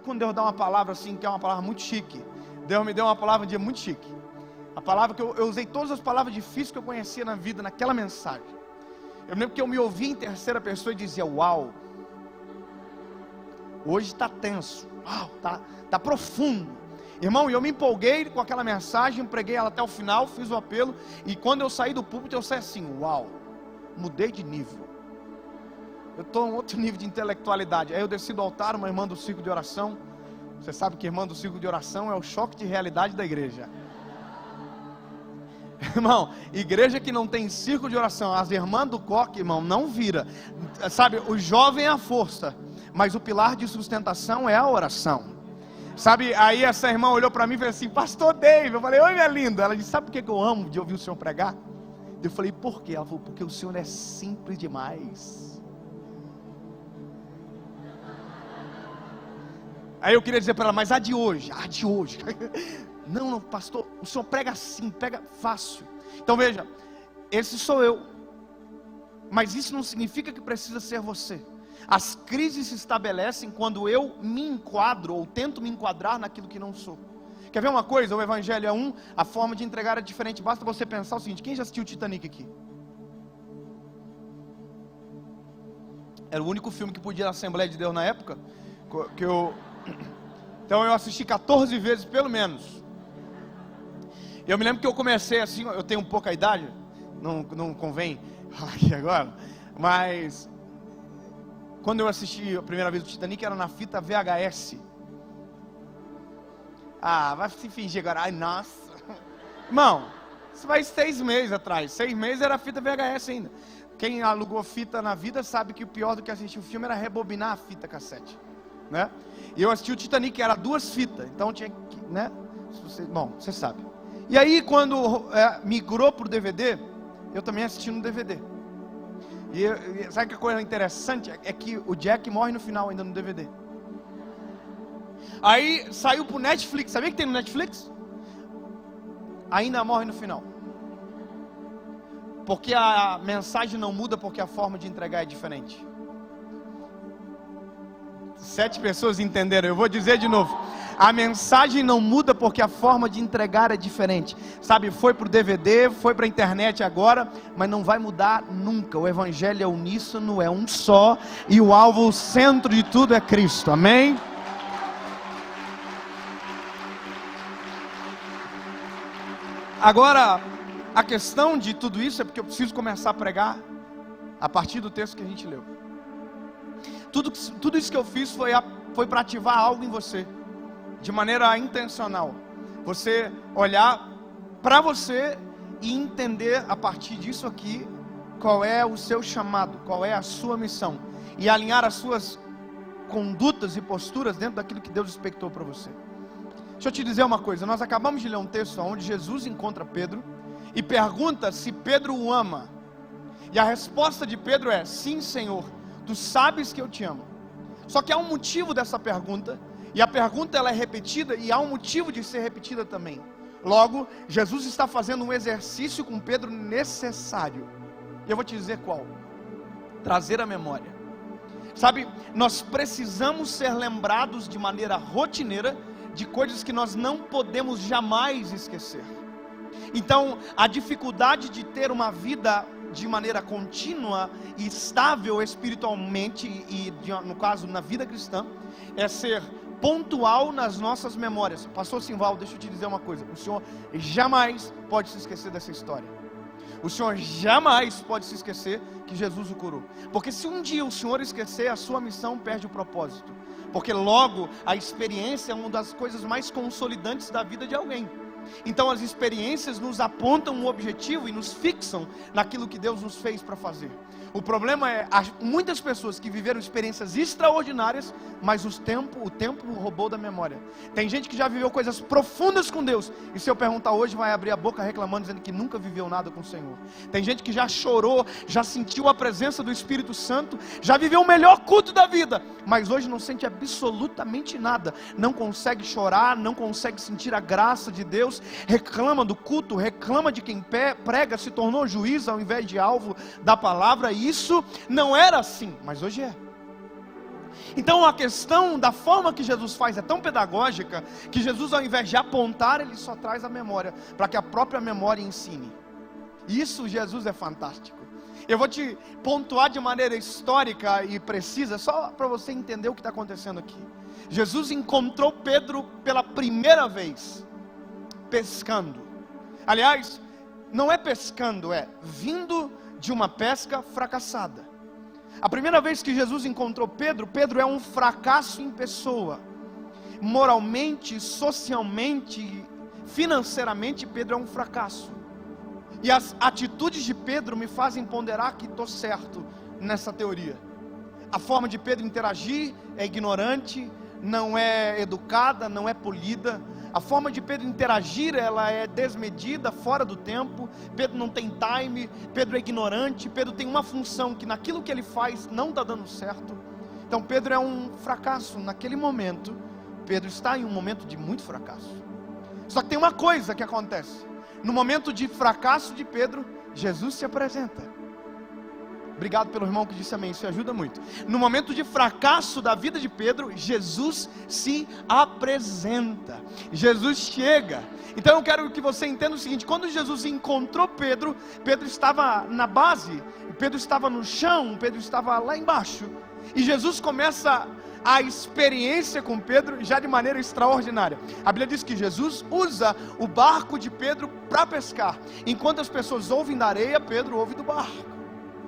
quando Deus dá uma palavra assim, que é uma palavra muito chique. Deus me deu uma palavra um dia muito chique. A palavra que eu usei todas as palavras difíceis que eu conhecia na vida, naquela mensagem. Eu lembro que eu me ouvi em terceira pessoa e dizia: uau, hoje está tenso, uau, tá profundo. Irmão, e eu me empolguei com aquela mensagem, preguei ela até o final, fiz o apelo, e quando eu saí do púlpito eu saí assim: uau, mudei de nível. Eu estou em outro nível de intelectualidade. Aí eu desci do altar, uma irmã do círculo de oração. Você sabe que irmã do círculo de oração é o choque de realidade da igreja. Irmão, igreja que não tem círculo de oração, as irmãs do coque, irmão, não vira. Sabe, o jovem é a força, mas o pilar de sustentação é a oração. Sabe, aí essa irmã olhou para mim e falou assim: pastor Dave. Eu falei: oi, minha linda. Ela disse: sabe por que eu amo de ouvir o senhor pregar? Eu falei: por quê? Ela falou: porque o senhor é simples demais. Aí eu queria dizer para ela: mas a de hoje. Não, pastor, o senhor prega assim, prega fácil. Então veja, esse sou eu. Mas isso não significa que precisa ser você. As crises se estabelecem quando eu me enquadro, ou tento me enquadrar naquilo que não sou. Quer ver uma coisa? O Evangelho é um, a forma de entregar é diferente. Basta você pensar o seguinte: quem já assistiu o Titanic aqui? Era o único filme que podia na Assembleia de Deus na época. Então eu assisti 14 vezes pelo menos. Eu me lembro que eu comecei assim, eu tenho um pouca idade, não convém falar aqui agora, mas quando eu assisti a primeira vez o Titanic era na fita VHS. Vai se fingir agora, ai nossa. Irmão, isso vai 6 meses atrás, 6 meses era a fita VHS ainda. Quem alugou fita na vida sabe que o pior do que assistir o filme era rebobinar a fita cassete, né? E eu assisti o Titanic, era 2 fitas, então tinha que, né? Bom, você sabe. E aí quando migrou para o DVD, eu também assisti no DVD. E sabe que a coisa interessante é que o Jack morre no final ainda no DVD. Aí saiu pro Netflix, sabia que tem no Netflix? Ainda morre no final. Porque a mensagem não muda, porque a forma de entregar é diferente. 7 pessoas entenderam, eu vou dizer de novo. A mensagem não muda porque a forma de entregar é diferente. Sabe, foi para o DVD, foi para a internet agora, mas não vai mudar nunca. O Evangelho é uníssono, é um só, e o alvo, o centro de tudo é Cristo, amém? Agora, a questão de tudo isso é porque eu preciso começar a pregar a partir do texto que a gente leu. Tudo isso que eu fiz foi para ativar algo em você, de maneira intencional. Você olhar para você e entender a partir disso aqui qual é o seu chamado, qual é a sua missão, e alinhar as suas condutas e posturas dentro daquilo que Deus expectou para você. Deixa eu te dizer uma coisa, nós acabamos de ler um texto onde Jesus encontra Pedro e pergunta se Pedro o ama, e a resposta de Pedro é: sim, Senhor, tu sabes que eu te amo. Só que há um motivo dessa pergunta, e a pergunta ela é repetida, e há um motivo de ser repetida também. Logo, Jesus está fazendo um exercício com Pedro necessário, e eu vou te dizer qual: trazer a memória. Sabe, nós precisamos ser lembrados de maneira rotineira de coisas que nós não podemos jamais esquecer. Então, a dificuldade de ter uma vida de maneira contínua e estável espiritualmente, e no caso na vida cristã, é ser pontual nas nossas memórias. Pastor Simval, deixa eu te dizer uma coisa: o senhor jamais pode se esquecer dessa história. O senhor jamais pode se esquecer que Jesus o curou, porque se um dia o senhor esquecer, a sua missão perde o propósito, porque logo a experiência é uma das coisas mais consolidantes da vida de alguém. Então as experiências nos apontam um objetivo e nos fixam naquilo que Deus nos fez para fazer. O problema é, há muitas pessoas que viveram experiências extraordinárias, mas o tempo roubou da memória. Tem gente que já viveu coisas profundas com Deus, e se eu perguntar hoje, vai abrir a boca reclamando, dizendo que nunca viveu nada com o Senhor. Tem gente que já chorou, já sentiu a presença do Espírito Santo, já viveu o melhor culto da vida, mas hoje não sente absolutamente nada, não consegue chorar, não consegue sentir a graça de Deus, reclama do culto, reclama de quem prega, se tornou juiz ao invés de alvo da palavra. E isso não era assim, mas hoje é. Então a questão da forma que Jesus faz é tão pedagógica, que Jesus, ao invés de apontar, ele só traz a memória, para que a própria memória ensine. Isso, Jesus é fantástico. Eu vou te pontuar de maneira histórica e precisa, só para você entender o que está acontecendo aqui. Jesus encontrou Pedro pela primeira vez pescando. Aliás, não é pescando, é vindo de uma pesca fracassada. A primeira vez que Jesus encontrou Pedro, Pedro é um fracasso em pessoa. Moralmente, socialmente, financeiramente, Pedro é um fracasso. E as atitudes de Pedro me fazem ponderar que estou certo nessa teoria. A forma de Pedro interagir é ignorante, não é educada, não é polida. A forma de Pedro interagir, ela é desmedida, fora do tempo. Pedro não tem time, Pedro é ignorante, Pedro tem uma função que naquilo que ele faz não está dando certo. Então Pedro é um fracasso. Naquele momento, Pedro está em um momento de muito fracasso. Só que tem uma coisa que acontece. No momento de fracasso de Pedro, Jesus se apresenta. Obrigado pelo irmão que disse amém, isso ajuda muito. No momento de fracasso da vida de Pedro, Jesus se apresenta. Jesus chega. Então eu quero que você entenda o seguinte: quando Jesus encontrou Pedro, Pedro estava na base, Pedro estava no chão, Pedro estava lá embaixo. E Jesus começa a experiência com Pedro já de maneira extraordinária. A Bíblia diz que Jesus usa o barco de Pedro para pescar. Enquanto as pessoas ouvem da areia, Pedro ouve do barco.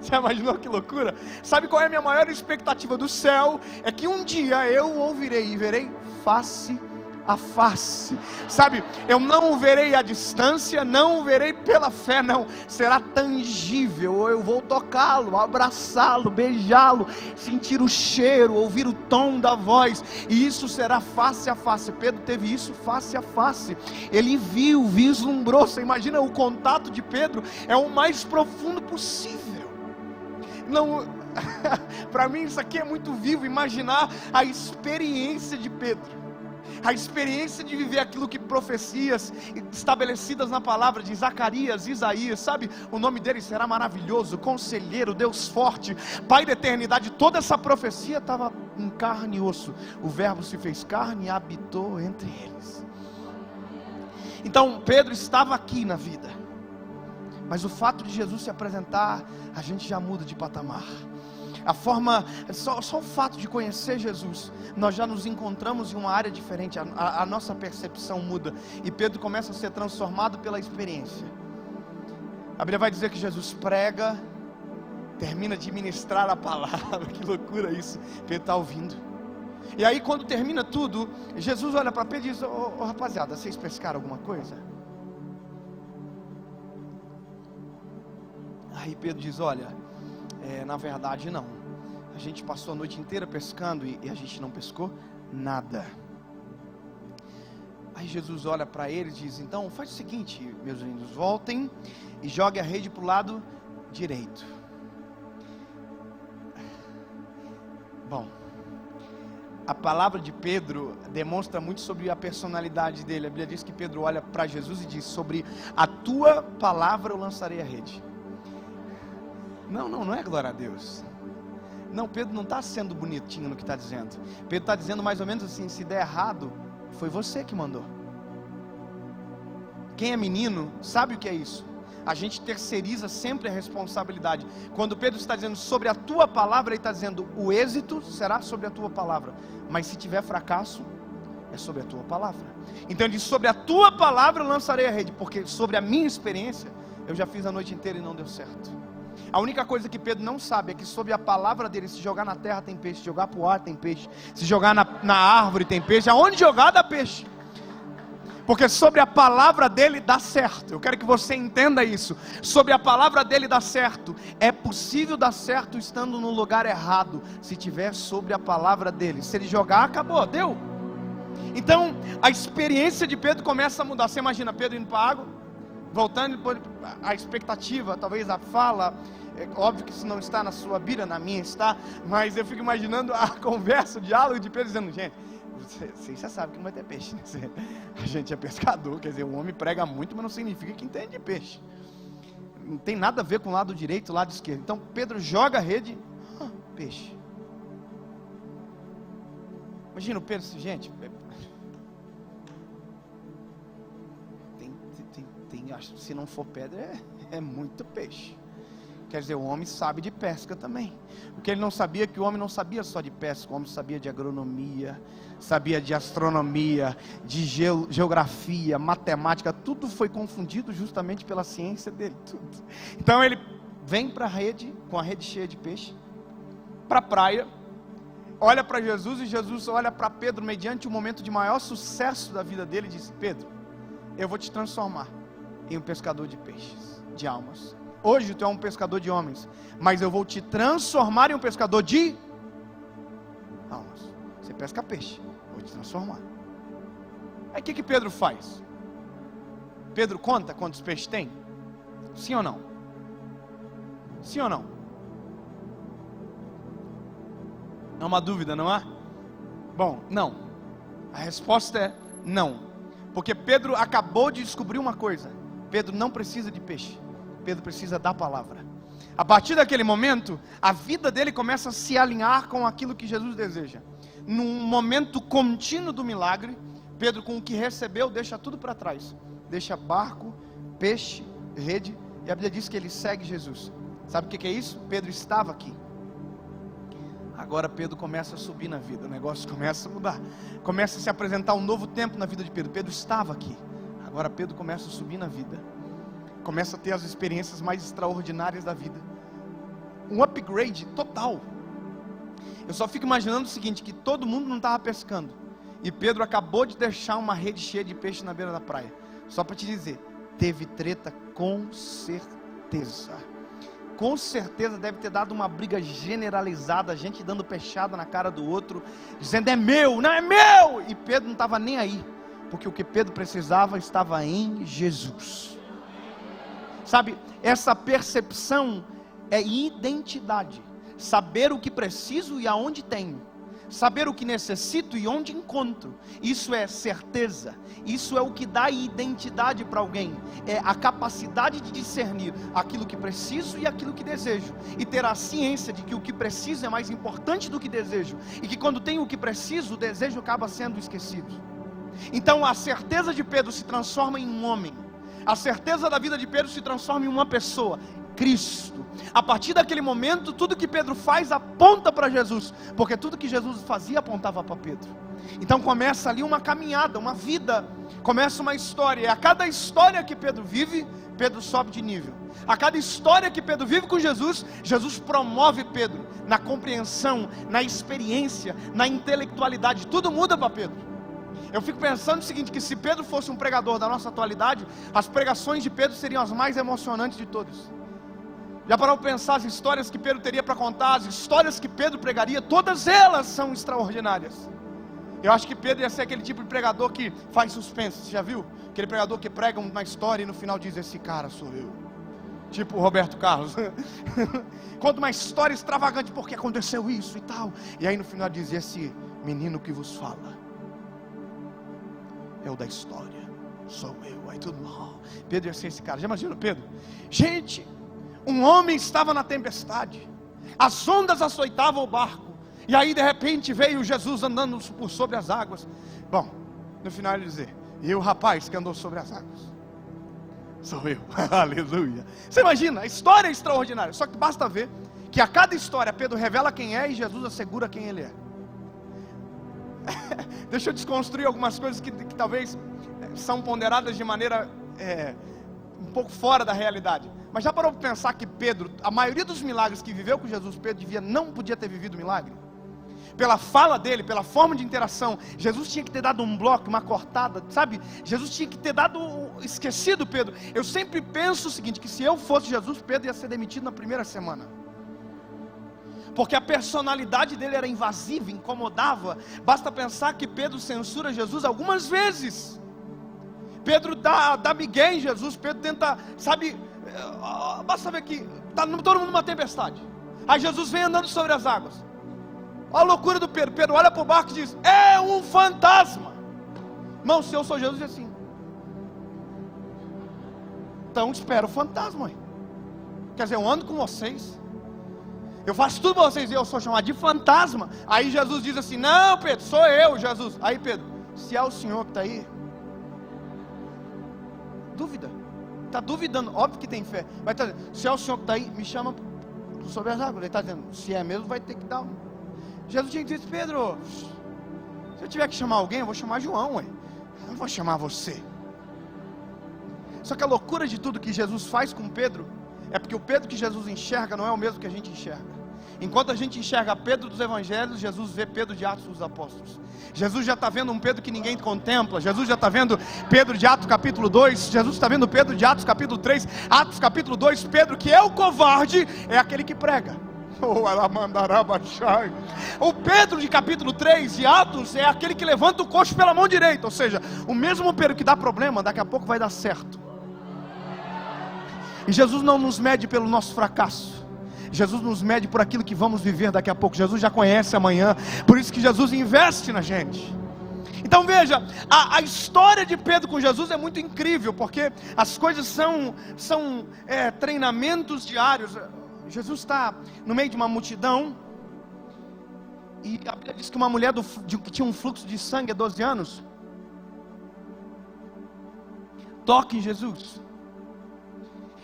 Você imaginou que loucura? Sabe qual é a minha maior expectativa do céu? É que um dia eu ouvirei e verei face a face. Sabe, eu não o verei à distância, não o verei pela fé, não. Será tangível, eu vou tocá-lo, abraçá-lo, beijá-lo, sentir o cheiro, ouvir o tom da voz. E isso será face a face. Pedro teve isso face a face. Ele viu, vislumbrou. Você imagina, o contato de Pedro é o mais profundo possível. Não, para mim isso aqui é muito vivo, imaginar a experiência de Pedro, a experiência de viver aquilo que profecias estabelecidas na palavra de Zacarias, Isaías, sabe, o nome dele será maravilhoso, conselheiro, Deus forte, Pai da eternidade. Toda essa profecia estava em carne e osso, o verbo se fez carne e habitou entre eles. Então Pedro estava aqui na vida, mas o fato de Jesus se apresentar, a gente já muda de patamar. A forma, só o fato de conhecer Jesus, nós já nos encontramos em uma área diferente, a nossa percepção muda. E Pedro começa a ser transformado pela experiência. A Bíblia vai dizer que Jesus prega, termina de ministrar a palavra. Que loucura isso, Pedro está ouvindo. E aí quando termina tudo, Jesus olha para Pedro e diz: ô rapaziada, vocês pescaram alguma coisa? Aí Pedro diz: olha, na verdade não. A gente passou a noite inteira pescando e a gente não pescou nada. Aí Jesus olha para eles e diz: então faz o seguinte, meus lindos, voltem e joguem a rede para o lado direito. Bom, a palavra de Pedro demonstra muito sobre a personalidade dele. A Bíblia diz que Pedro olha para Jesus e diz: sobre a tua palavra eu lançarei a rede. Não é glória a Deus. Não, Pedro não está sendo bonitinho no que está dizendo. Pedro está dizendo mais ou menos assim: se der errado, foi você que mandou. Quem é menino sabe o que é isso. A gente terceiriza sempre a responsabilidade. Quando Pedro está dizendo sobre a tua palavra, ele está dizendo: o êxito será sobre a tua palavra, mas se tiver fracasso, é sobre a tua palavra. Então ele diz: sobre a tua palavra eu lançarei a rede, porque sobre a minha experiência eu já fiz a noite inteira e não deu certo. A única coisa que Pedro não sabe é que sobre a palavra dele, se jogar na terra tem peixe, se jogar para o ar tem peixe, se jogar na árvore tem peixe, aonde jogar dá peixe. Porque sobre a palavra dele dá certo. Eu quero que você entenda isso. Sobre a palavra dele dá certo. É possível dar certo estando no lugar errado, se tiver sobre a palavra dele. Se ele jogar, acabou, deu. Então a experiência de Pedro começa a mudar. Você imagina Pedro indo para a água, voltando, a expectativa, talvez a fala, é óbvio que isso não está na sua Bíblia, na minha está, mas eu fico imaginando a conversa, o diálogo de Pedro dizendo: gente, vocês já sabem que não vai ter peixe, né? A gente é pescador, quer dizer, o homem prega muito, mas não significa que entende de peixe. Não tem nada a ver com o lado direito e o lado esquerdo. Então Pedro joga a rede, peixe. Imagina o Pedro, gente, se não for pedra, é muito peixe. Quer dizer, o homem sabe de pesca também. O que ele não sabia é que o homem não sabia só de pesca, o homem sabia de agronomia, sabia de astronomia, de geografia, matemática, tudo foi confundido justamente pela ciência dele, tudo. Então ele vem para a rede, com a rede cheia de peixe, para a praia, olha para Jesus, e Jesus olha para Pedro, mediante o momento de maior sucesso da vida dele, e diz: Pedro, eu vou te transformar em um pescador de peixes, de almas. Hoje tu é um pescador de homens, mas eu vou te transformar em um pescador de almas. Você pesca peixe, vou te transformar. Aí o que Pedro faz? Pedro conta quantos peixes tem? Sim ou não? Sim ou não? É uma dúvida, não é? Bom, não. A resposta é não. Porque Pedro acabou de descobrir uma coisa: Pedro não precisa de peixe, Pedro precisa da palavra. A partir daquele momento, a vida dele começa a se alinhar com aquilo que Jesus deseja. Num momento contínuo do milagre, Pedro, com o que recebeu, deixa tudo para trás. Deixa barco, peixe, rede, e a Bíblia diz que ele segue Jesus. Sabe o que é isso? Pedro estava aqui. Agora Pedro começa a subir na vida, o negócio começa a mudar. Começa a se apresentar um novo tempo na vida de Pedro. Pedro estava aqui. Agora Pedro começa a subir na vida. Começa a ter as experiências mais extraordinárias da vida. Um upgrade total. Eu só fico imaginando o seguinte, que todo mundo não estava pescando, e Pedro acabou de deixar uma rede cheia de peixe na beira da praia. Só para te dizer, teve treta com certeza. Com certeza deve ter dado uma briga generalizada, gente dando peixada na cara do outro, dizendo: é meu, não é meu! E Pedro não estava nem aí, porque o que Pedro precisava estava em Jesus. Sabe, essa percepção é identidade. Saber o que preciso e aonde tenho. Saber o que necessito e onde encontro. Isso é certeza. Isso é o que dá identidade para alguém. É a capacidade de discernir aquilo que preciso e aquilo que desejo. E ter a ciência de que o que preciso é mais importante do que desejo. E que quando tenho o que preciso, o desejo acaba sendo esquecido. Então a certeza de Pedro se transforma em um homem. A certeza da vida de Pedro se transforma em uma pessoa, Cristo. A partir daquele momento, tudo que Pedro faz aponta para Jesus, porque tudo que Jesus fazia apontava para Pedro. Então começa ali uma caminhada, uma vida, começa uma história, e a cada história que Pedro vive, Pedro sobe de nível. A cada história que Pedro vive com Jesus, Jesus promove Pedro na compreensão, na experiência, na intelectualidade, tudo muda para Pedro. Eu fico pensando o seguinte, que se Pedro fosse um pregador da nossa atualidade, as pregações de Pedro seriam as mais emocionantes de todas. Já parou para pensar as histórias que Pedro teria para contar, as histórias que Pedro pregaria, todas elas são extraordinárias. Eu acho que Pedro ia ser aquele tipo de pregador que faz suspense, você já viu? Aquele pregador que prega uma história e no final diz: esse cara sou eu. Tipo o Roberto Carlos. Conta uma história extravagante, porque aconteceu isso e tal. E aí no final diz: esse menino que vos fala é o da história, sou eu. Aí tudo mal. Pedro ia ser esse cara. Já imagina Pedro? Gente, um homem estava na tempestade, as ondas açoitavam o barco, e aí de repente veio Jesus andando por sobre as águas. Bom, no final ele dizer: e o rapaz que andou sobre as águas sou eu. Aleluia. Você imagina, a história é extraordinária. Só que basta ver que a cada história Pedro revela quem é e Jesus assegura quem ele é. Deixa eu desconstruir algumas coisas que talvez são ponderadas de maneira um pouco fora da realidade. Mas já parou para pensar que Pedro, a maioria dos milagres que viveu com Jesus, Pedro não podia ter vivido milagre? Pela fala dele, pela forma de interação, Jesus tinha que ter dado um bloco, uma cortada, sabe? Jesus tinha que ter esquecido Pedro. Eu sempre penso o seguinte, que se eu fosse Jesus, Pedro ia ser demitido na primeira semana. Porque a personalidade dele era invasiva, incomodava. Basta pensar que Pedro censura Jesus algumas vezes. Pedro dá migué em Jesus. Pedro tenta, sabe, basta ver que está todo mundo numa tempestade. Aí Jesus vem andando sobre as águas. Olha a loucura do Pedro. Pedro olha para o barco e diz: é um fantasma. Irmão, se eu sou Jesus, é assim. Então espera o fantasma aí. Quer dizer, eu ando com vocês, Eu faço tudo para vocês, e eu sou chamado de fantasma. Aí Jesus diz assim: não, Pedro, sou eu, Jesus. Aí Pedro: se é o Senhor que está aí, dúvida, está duvidando, óbvio que tem fé, mas está dizendo: se é o Senhor que está aí, me chama sobre as águas. Ele está dizendo: se é mesmo, vai ter que dar. Jesus tinha que dizer: Pedro, se eu tiver que chamar alguém, eu vou chamar João, ué. Eu não vou chamar você. Só que a loucura de tudo que Jesus faz com Pedro é porque o Pedro que Jesus enxerga não é o mesmo que a gente enxerga. Enquanto a gente enxerga Pedro dos Evangelhos, Jesus vê Pedro de Atos dos Apóstolos. Jesus já está vendo um Pedro que ninguém contempla. Jesus já está vendo Pedro de Atos capítulo 2. Jesus está vendo Pedro de Atos capítulo 3. Atos capítulo 2, Pedro que é o covarde, é aquele que prega. O Pedro de capítulo 3 de Atos é aquele que levanta o coxo pela mão direita. Ou seja, o mesmo Pedro que dá problema, daqui a pouco vai dar certo. E Jesus não nos mede pelo nosso fracasso, Jesus nos mede por aquilo que vamos viver daqui a pouco. Jesus já conhece amanhã, por isso que Jesus investe na gente. Então veja, a história de Pedro com Jesus é muito incrível, porque as coisas são treinamentos diários. Jesus está no meio de uma multidão, e a Bíblia diz que uma mulher que tinha um fluxo de sangue há 12 anos, toca em Jesus.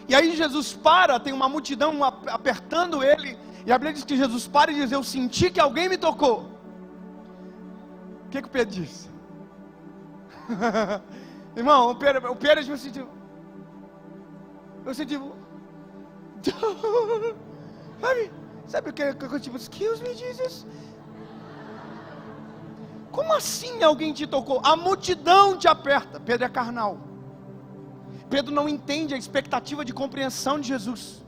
E aí Jesus para, tem uma multidão apertando ele, e a Bíblia diz que Jesus para e diz: eu senti que alguém me tocou. O que o Pedro disse? Irmão, o Pedro eu senti, sabe o que eu tipo, excuse me, Jesus? Como assim alguém te tocou? A multidão te aperta. Pedro é carnal. Pedro não entende a expectativa de compreensão de Jesus.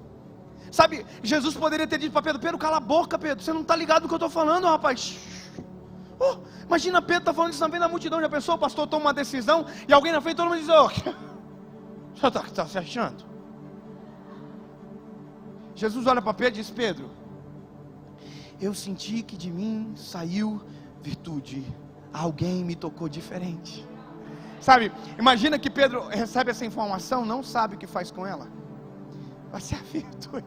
Sabe, Jesus poderia ter dito para Pedro: Pedro, cala a boca, Pedro, você não está ligado no que eu estou falando, rapaz. Imagina, Pedro está falando isso também na multidão. Já pensou, o pastor toma uma decisão e alguém na frente, todo mundo diz: você está se achando? Jesus olha para Pedro e diz: Pedro, eu senti que de mim saiu virtude, alguém me tocou diferente. Sabe, imagina que Pedro recebe essa informação, não sabe o que faz com ela. Vai ser a virtude.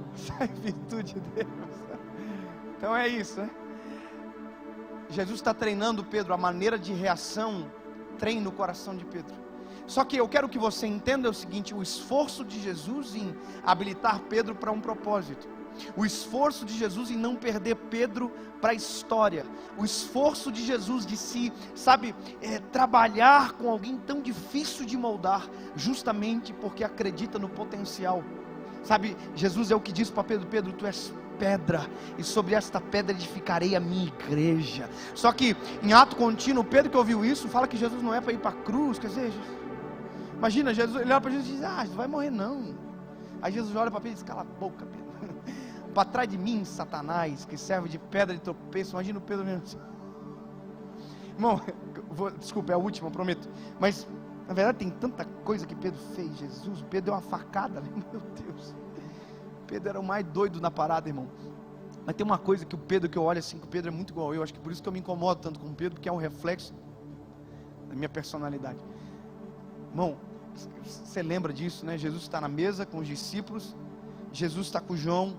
Vai ser a virtude de Deus. Então é isso, né? Jesus está treinando Pedro, a maneira de reação treina o coração de Pedro. Só que eu quero que você entenda o seguinte: o esforço de Jesus em habilitar Pedro para um propósito, o esforço de Jesus em não perder Pedro para a história, o esforço de Jesus de trabalhar com alguém tão difícil de moldar, justamente porque acredita no potencial. Sabe, Jesus é o que diz para Pedro: Pedro, tu és pedra, e sobre esta pedra edificarei a minha igreja. Só que em ato contínuo, Pedro que ouviu isso, fala que Jesus não é para ir para a cruz. Quer dizer, imagina, Jesus, ele olha para Jesus e diz: não vai morrer não. Aí Jesus olha para Pedro e diz: cala a boca, Pedro. Para trás de mim, Satanás, que serve de pedra de tropeço. Imagina o Pedro mesmo assim. Irmão, desculpa, é a última, prometo. Mas, na verdade, tem tanta coisa que Pedro fez. Jesus, Pedro deu uma facada, meu Deus. Pedro era o mais doido na parada, irmão. Mas tem uma coisa que o Pedro, que eu olho assim, que o Pedro é muito igual eu. Acho que por isso que eu me incomodo tanto com o Pedro, porque é um reflexo da minha personalidade. Irmão, você lembra disso, né? Jesus está na mesa com os discípulos. Jesus está com João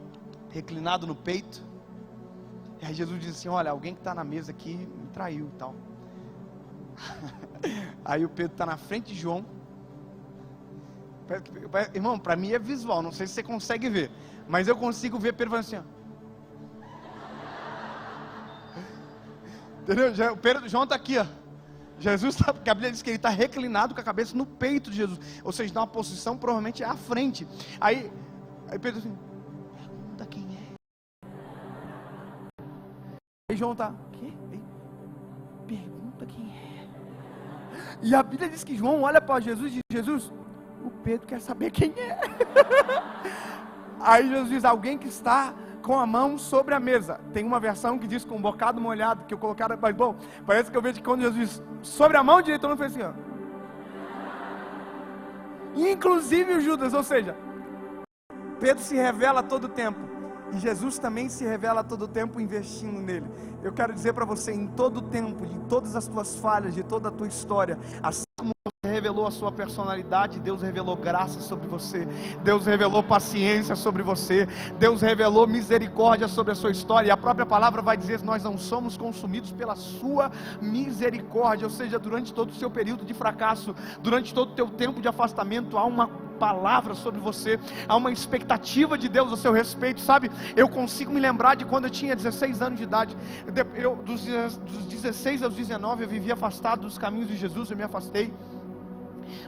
reclinado no peito. E aí Jesus diz assim: olha, alguém que está na mesa aqui me traiu e tal. Aí o Pedro está na frente de João. Irmão, para mim é visual, não sei se você consegue ver, mas eu consigo ver Pedro falando assim, entendeu? O Pedro, João está aqui, ó. Jesus está, porque a Bíblia diz que ele está reclinado com a cabeça no peito de Jesus, ou seja, na posição provavelmente à frente. Aí Pedro assim: pergunta quem é. Aí João está: quê? Pergunta quem é. E a Bíblia diz que João olha para Jesus e diz: Jesus, o Pedro quer saber quem é. Aí Jesus diz: alguém que está com a mão sobre a mesa. Tem uma versão que diz com um bocado molhado, que eu colocaram, mas bom, parece que eu vejo que quando Jesus diz sobre a mão direita, todo mundo fez assim, ó. Inclusive o Judas, ou seja, Pedro se revela a todo tempo, e Jesus também se revela a todo tempo investindo nele. Eu quero dizer para você, em todo tempo, de todas as tuas falhas, de toda a tua história, assim como você revelou a sua personalidade, Deus revelou graça sobre você, Deus revelou paciência sobre você, Deus revelou misericórdia sobre a sua história, e a própria palavra vai dizer: nós não somos consumidos pela sua misericórdia. Ou seja, durante todo o seu período de fracasso, durante todo o teu tempo de afastamento, há uma palavra sobre você, há uma expectativa de Deus a seu respeito, sabe? Eu consigo me lembrar de quando eu tinha 16 anos de idade, dos 16 aos 19 eu vivia afastado dos caminhos de Jesus, eu me afastei,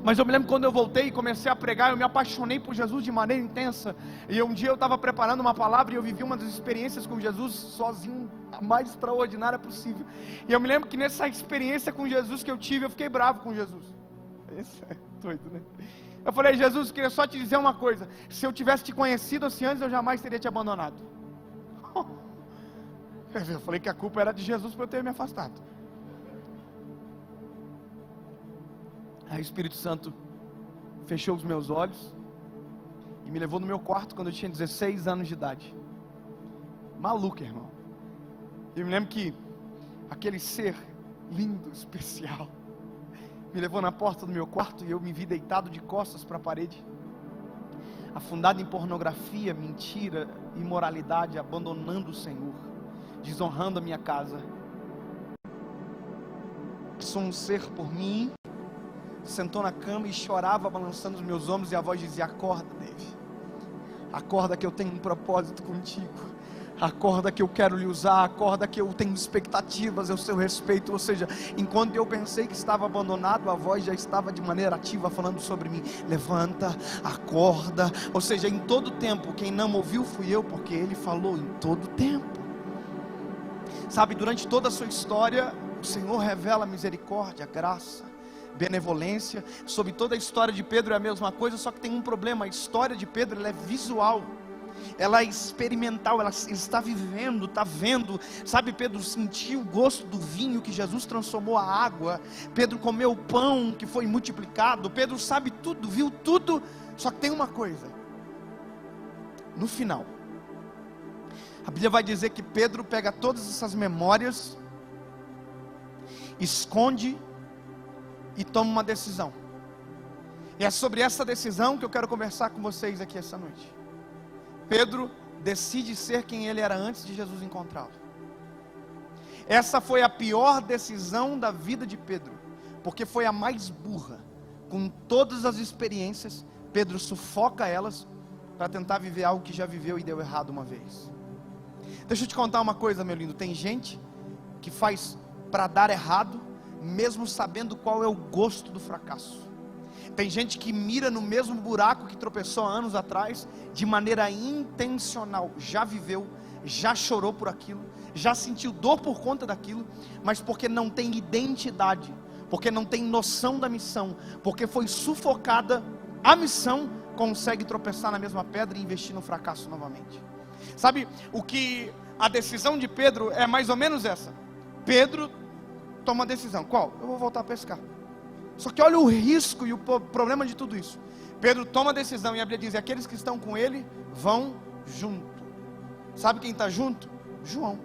mas eu me lembro quando eu voltei e comecei a pregar, eu me apaixonei por Jesus de maneira intensa, e um dia eu estava preparando uma palavra e eu vivi uma das experiências com Jesus sozinho, a mais extraordinária possível, e eu me lembro que nessa experiência com Jesus que eu tive, eu fiquei bravo com Jesus. Isso é doido, né? Eu falei: Jesus, eu queria só te dizer uma coisa, se eu tivesse te conhecido assim antes, eu jamais teria te abandonado. Eu falei que a culpa era de Jesus por eu ter me afastado. Aí o Espírito Santo fechou os meus olhos e me levou no meu quarto quando eu tinha 16 anos de idade. Maluco, irmão. Eu me lembro que aquele ser lindo, especial, me levou na porta do meu quarto e eu me vi deitado de costas para a parede, afundado em pornografia, mentira, imoralidade, abandonando o Senhor, desonrando a minha casa. Passou um ser por mim, sentou na cama e chorava, balançando os meus ombros, e a voz dizia: acorda, David, acorda que eu tenho um propósito contigo, acorda que eu quero lhe usar, acorda que eu tenho expectativas ao seu respeito. Ou seja, enquanto eu pensei que estava abandonado, a voz já estava de maneira ativa falando sobre mim: levanta, acorda. Ou seja, em todo tempo, quem não ouviu fui eu, porque ele falou em todo tempo. Sabe, durante toda a sua história, o Senhor revela misericórdia, graça, benevolência. Sobre toda a história de Pedro é a mesma coisa, só que tem um problema: a história de Pedro, ela é visual, ela é experimental, ele está vivendo, está vendo. Sabe, Pedro sentiu o gosto do vinho que Jesus transformou a água, Pedro comeu o pão que foi multiplicado, Pedro sabe tudo, viu tudo. Só que tem uma coisa: no final, a Bíblia vai dizer que Pedro pega todas essas memórias, esconde e toma uma decisão. E é sobre essa decisão que eu quero conversar com vocês aqui essa noite. Pedro decide ser quem ele era antes de Jesus encontrá-lo. Essa foi a pior decisão da vida de Pedro, porque foi a mais burra. Com todas as experiências, Pedro sufoca elas para tentar viver algo que já viveu e deu errado uma vez. Deixa eu te contar uma coisa, meu lindo. Tem gente que faz para dar errado, mesmo sabendo qual é o gosto do fracasso. Tem gente que mira no mesmo buraco que tropeçou há anos atrás, de maneira intencional. Já viveu, já chorou por aquilo, já sentiu dor por conta daquilo, mas porque não tem identidade, porque não tem noção da missão, porque foi sufocada a missão, consegue tropeçar na mesma pedra e investir no fracasso novamente. Sabe, o que a decisão de Pedro é mais ou menos essa. Pedro toma a decisão: qual? Eu vou voltar a pescar. Só que olha o risco e o problema de tudo isso. Pedro toma a decisão e a Bíblia diz: aqueles que estão com ele vão junto. Sabe quem está junto? João.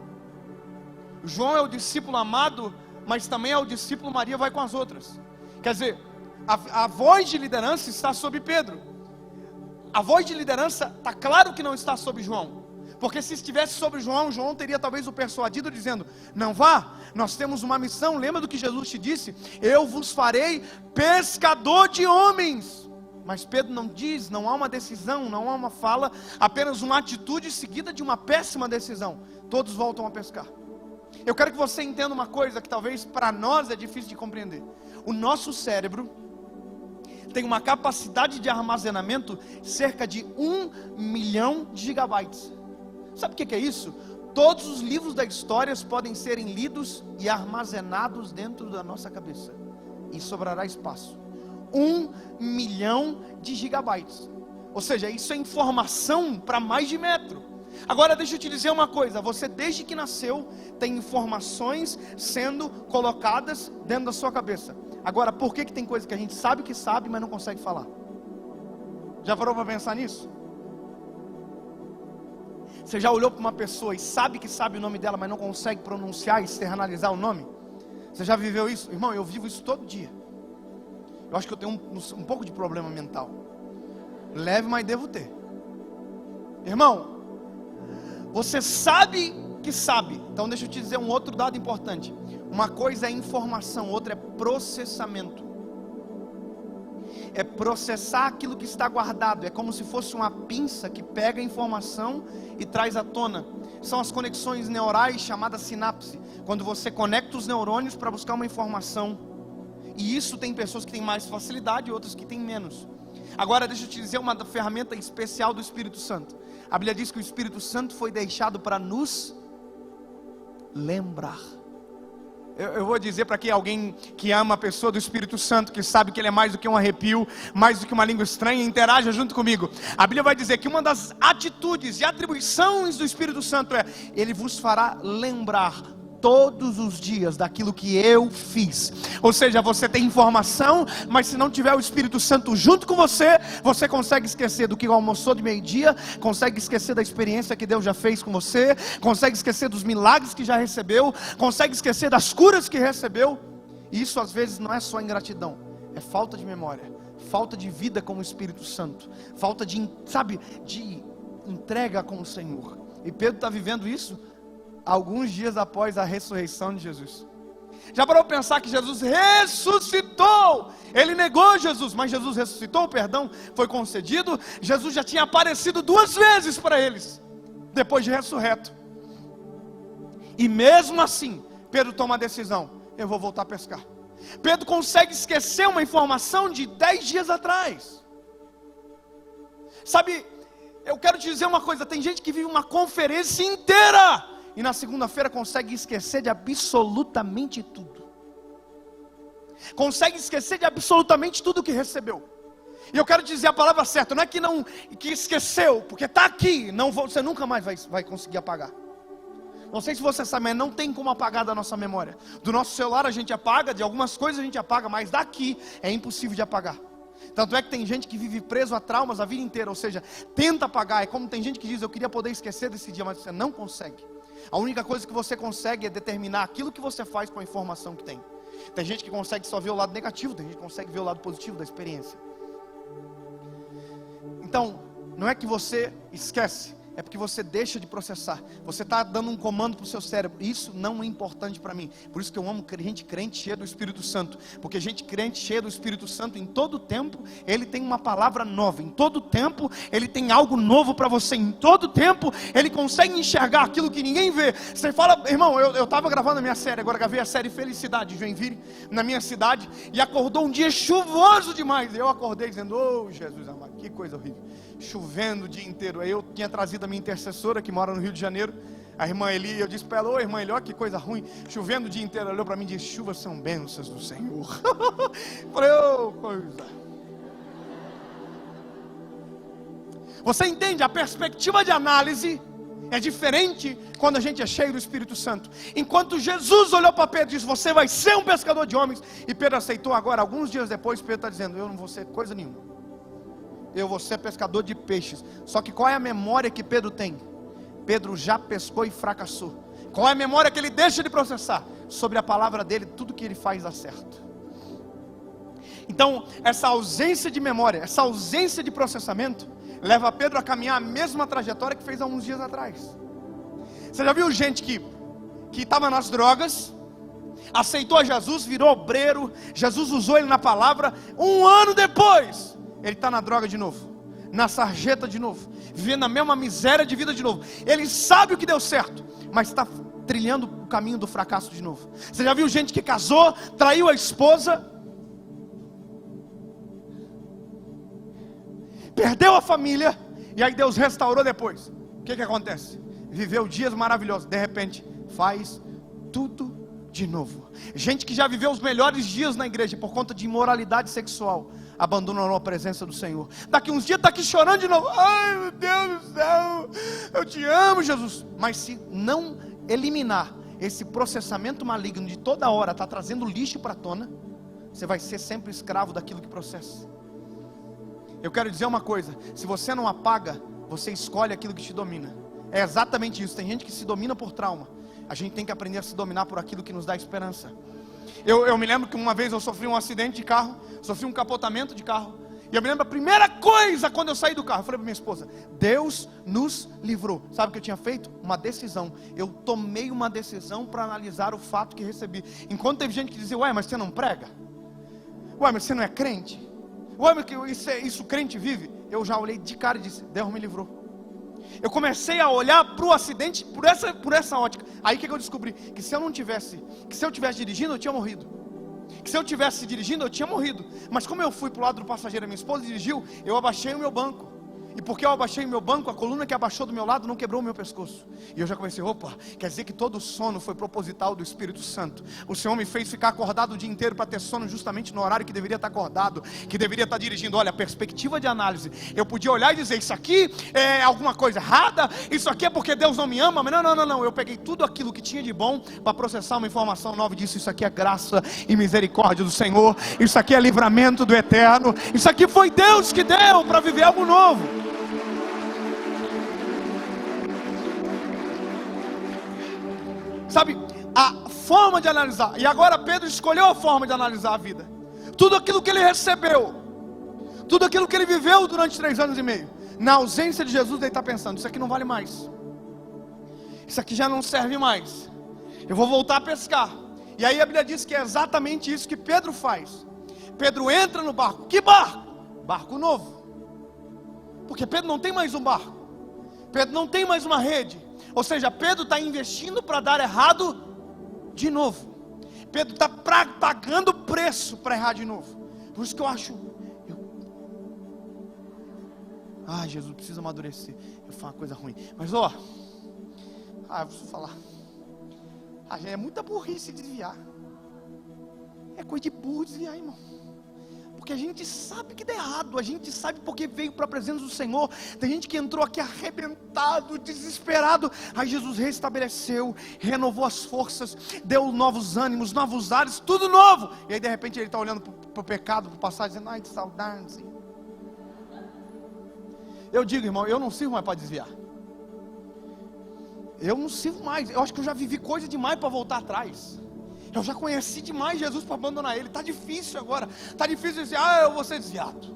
João é o discípulo amado, mas também é o discípulo Maria vai com as outras. Quer dizer, a voz de liderança está sobre Pedro. A voz de liderança está claro que não está sobre João, porque se estivesse sobre João, João teria talvez o persuadido dizendo: não vá, nós temos uma missão. Lembra do que Jesus te disse? Eu vos farei pescador de homens. Mas Pedro não diz, não há uma decisão, não há uma fala, apenas uma atitude seguida de uma péssima decisão. Todos voltam a pescar. Eu quero que você entenda uma coisa que talvez para nós é difícil de compreender. O nosso cérebro tem uma capacidade de armazenamento cerca de 1 milhão de gigabytes. Sabe o que é isso? Todos os livros da história podem serem lidos e armazenados dentro da nossa cabeça, e sobrará espaço. 1 milhão de gigabytes. Ou seja, isso é informação para mais de metro. Agora deixa eu te dizer uma coisa: você desde que nasceu tem informações sendo colocadas dentro da sua cabeça. Agora, por que tem coisa que a gente sabe que sabe, mas não consegue falar? Já parou para pensar nisso? Você já olhou para uma pessoa e sabe que sabe o nome dela, mas não consegue pronunciar e externalizar o nome? Você já viveu isso? Irmão, eu vivo isso todo dia. Eu acho que eu tenho um pouco de problema mental. Leve, mas devo ter. Irmão, você sabe que sabe. Então deixa eu te dizer um outro dado importante. Uma coisa é informação, outra é processamento. É processar aquilo que está guardado. É como se fosse uma pinça que pega a informação e traz à tona. São as conexões neurais chamadas sinapse. Quando você conecta os neurônios para buscar uma informação. E isso tem pessoas que têm mais facilidade e outras que têm menos. Agora deixa eu te dizer uma ferramenta especial do Espírito Santo. A Bíblia diz que o Espírito Santo foi deixado para nos lembrar. Eu vou dizer para alguém que ama a pessoa do Espírito Santo, que sabe que ele é mais do que um arrepio, mais do que uma língua estranha, interaja junto comigo. A Bíblia vai dizer que uma das atitudes e atribuições do Espírito Santo é: ele vos fará lembrar todos os dias daquilo que eu fiz. Ou seja, você tem informação, mas se não tiver o Espírito Santo junto com você, você consegue esquecer do que almoçou de meio-dia, consegue esquecer da experiência que Deus já fez com você, consegue esquecer dos milagres que já recebeu, consegue esquecer das curas que recebeu. E isso às vezes não é só ingratidão, é falta de memória, falta de vida com o Espírito Santo, falta de entrega com o Senhor. E Pedro está vivendo isso alguns dias após a ressurreição de Jesus. Já parou para pensar que Jesus ressuscitou? Ele negou Jesus, mas Jesus ressuscitou, o perdão foi concedido. Jesus já tinha aparecido 2 vezes para eles, depois de ressurreto. E mesmo assim, Pedro toma a decisão: eu vou voltar a pescar. Pedro consegue esquecer uma informação de 10 dias atrás. Sabe, eu quero te dizer uma coisa: tem gente que vive uma conferência inteira e na segunda-feira consegue esquecer de absolutamente tudo. Consegue esquecer de absolutamente tudo que recebeu. E eu quero dizer a palavra certa: não é que esqueceu, porque está aqui, você nunca mais vai conseguir apagar. Não sei se você sabe, mas não tem como apagar da nossa memória. Do nosso celular a gente apaga, de algumas coisas a gente apaga, mas daqui é impossível de apagar. Tanto é que tem gente que vive preso a traumas a vida inteira, ou seja, tenta apagar. É como tem gente que diz: eu queria poder esquecer desse dia, mas você não consegue. A única coisa que você consegue é determinar aquilo que você faz com a informação que tem. Tem gente que consegue só ver o lado negativo, tem gente que consegue ver o lado positivo da experiência. Então, não é que você esquece, é porque você deixa de processar. Você está dando um comando para o seu cérebro. Isso não é importante para mim. Por isso que eu amo gente crente cheia do Espírito Santo. Porque gente crente cheia do Espírito Santo, em todo tempo ele tem uma palavra nova. Em todo tempo ele tem algo novo para você. Em todo tempo ele consegue enxergar aquilo que ninguém vê. Você fala: irmão, eu estava gravando a minha série. Agora gravei a série Felicidade, Joinville, na minha cidade. E acordou um dia chuvoso demais. Eu acordei dizendo: oh Jesus amado, que coisa horrível. Chovendo o dia inteiro. Aí eu tinha trazido a minha intercessora, que mora no Rio de Janeiro, a irmã Eli. Eu disse para ela: ô irmã Eli, olha que coisa ruim, chovendo o dia inteiro. Ela olhou para mim e disse: chuvas são bênçãos do Senhor. Falei: ô coisa. Você entende? A perspectiva de análise é diferente quando a gente é cheio do Espírito Santo. Enquanto Jesus olhou para Pedro e disse: você vai ser um pescador de homens, e Pedro aceitou. Agora, alguns dias depois, Pedro está dizendo: eu não vou ser coisa nenhuma, eu vou ser pescador de peixes. Só que qual é a memória que Pedro tem? Pedro já pescou e fracassou. Qual é a memória que ele deixa de processar? Sobre a palavra dele, tudo que ele faz dá certo. Então, essa ausência de memória, essa ausência de processamento, leva Pedro a caminhar a mesma trajetória que fez há uns dias atrás. Você já viu gente que estava nas drogas, aceitou Jesus, virou obreiro, Jesus usou ele na palavra, 1 ano depois ele está na droga de novo, na sarjeta de novo, vivendo a mesma miséria de vida de novo. Ele sabe o que deu certo, mas está trilhando o caminho do fracasso de novo. Você já viu gente que casou, traiu a esposa, perdeu a família, e aí Deus restaurou depois. O que acontece? Viveu dias maravilhosos, de repente faz tudo de novo. Gente que já viveu os melhores dias na igreja, por conta de imoralidade sexual, abandonou a presença do Senhor. Daqui uns dias está aqui chorando de novo: ai meu Deus do céu, eu te amo, Jesus. Mas se não eliminar esse processamento maligno de toda hora, está trazendo lixo para a tona, você vai ser sempre escravo daquilo que processa. Eu quero dizer uma coisa: se você não apaga, você escolhe aquilo que te domina. É exatamente isso. Tem gente que se domina por trauma. A gente tem que aprender a se dominar por aquilo que nos dá esperança. eu me lembro que uma vez eu sofri um acidente de carro, sofri um capotamento de carro. E eu me lembro a primeira coisa quando eu saí do carro, eu falei para minha esposa: Deus nos livrou. Sabe o que eu tinha feito? Uma decisão. Eu tomei uma decisão para analisar o fato que recebi. Enquanto teve gente que dizia: ué, mas você não prega? Ué, mas você não é crente? Ué, mas isso crente vive? Eu já olhei de cara e disse: Deus me livrou. Eu comecei a olhar para o acidente por essa ótica. Aí o que eu descobri? Que se eu tivesse dirigindo, eu tinha morrido. Que se eu tivesse dirigindo, eu tinha morrido. Mas como eu fui para o lado do passageiro, a minha esposa dirigiu, eu abaixei o meu banco. E porque eu abaixei o meu banco, a coluna que abaixou do meu lado não quebrou o meu pescoço. E eu já comecei: opa, quer dizer que todo o sono foi proposital do Espírito Santo. O Senhor me fez ficar acordado o dia inteiro para ter sono justamente no horário que deveria estar acordado, que deveria estar dirigindo. Olha, a perspectiva de análise, eu podia olhar e dizer: isso aqui é alguma coisa errada, isso aqui é porque Deus não me ama. Mas não, eu peguei tudo aquilo que tinha de bom para processar uma informação nova e disse: isso aqui é graça e misericórdia do Senhor, isso aqui é livramento do eterno, isso aqui foi Deus que deu para viver algo novo. Sabe, a forma de analisar. E agora Pedro escolheu a forma de analisar a vida. Tudo aquilo que ele recebeu, tudo aquilo que ele viveu durante 3 anos e meio, na ausência de Jesus, ele está pensando: isso aqui não vale mais, isso aqui já não serve mais, eu vou voltar a pescar. E aí a Bíblia diz que é exatamente isso que Pedro faz. Pedro entra no barco. Que barco? Barco novo. Porque Pedro não tem mais um barco, Pedro não tem mais uma rede. Ou seja, Pedro está investindo para dar errado de novo. Pedro está pagando preço para errar de novo. Por isso que eu acho, Jesus precisa amadurecer. Eu falo uma coisa ruim, mas eu preciso falar. É muita burrice desviar. É coisa de burro desviar, irmão. Porque a gente sabe que dá errado, a gente sabe porque veio para a presença do Senhor. Tem gente que entrou aqui arrebentado, desesperado. Aí Jesus restabeleceu, renovou as forças, deu novos ânimos, novos ares, tudo novo. E aí de repente ele está olhando para o pecado, para o passado, dizendo: ai, que saudade. Eu digo, irmão, eu não sirvo mais para desviar. Eu não sirvo mais. Eu acho que eu já vivi coisa demais para voltar atrás. Eu já conheci demais Jesus para abandonar ele. Está difícil agora. Está difícil dizer: eu vou ser desviado.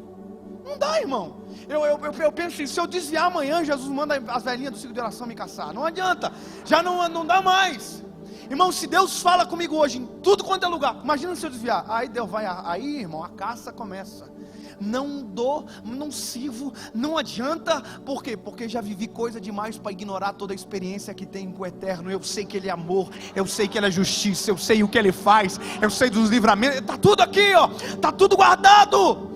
Não dá, irmão. Eu penso assim: se eu desviar amanhã, Jesus manda as velhinhas do ciclo de oração me caçar. Não adianta. Já não dá mais. Irmão, se Deus fala comigo hoje em tudo quanto é lugar, imagina se eu desviar. Aí Deus vai, aí irmão, a caça começa. Não sirvo, não adianta. Por quê? Porque já vivi coisa demais para ignorar toda a experiência que tem com o eterno. Eu sei que Ele é amor, eu sei que Ele é justiça, eu sei o que Ele faz, eu sei dos livramentos. Está tudo aqui, está tudo guardado.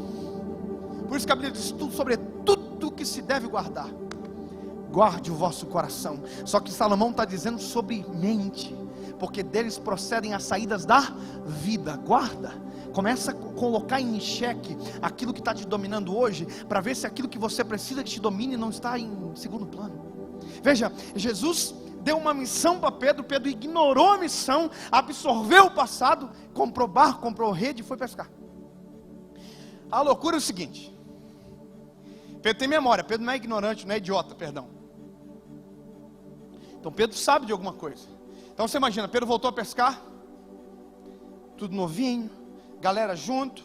Por isso que a Bíblia diz tudo sobre tudo que se deve guardar. Guarde o vosso coração. Só que Salomão está dizendo sobre mente, porque deles procedem as saídas da vida. Guarda. Começa a colocar em xeque aquilo que está te dominando hoje, para ver se aquilo que você precisa que te domine não está em segundo plano. Veja, Jesus deu uma missão para Pedro. Pedro ignorou a missão, absorveu o passado, comprou barco, comprou rede e foi pescar. A loucura é o seguinte: Pedro tem memória, Pedro não é ignorante, não é idiota, perdão. Então Pedro sabe de alguma coisa. Então você imagina, Pedro voltou a pescar, tudo novinho, galera junto,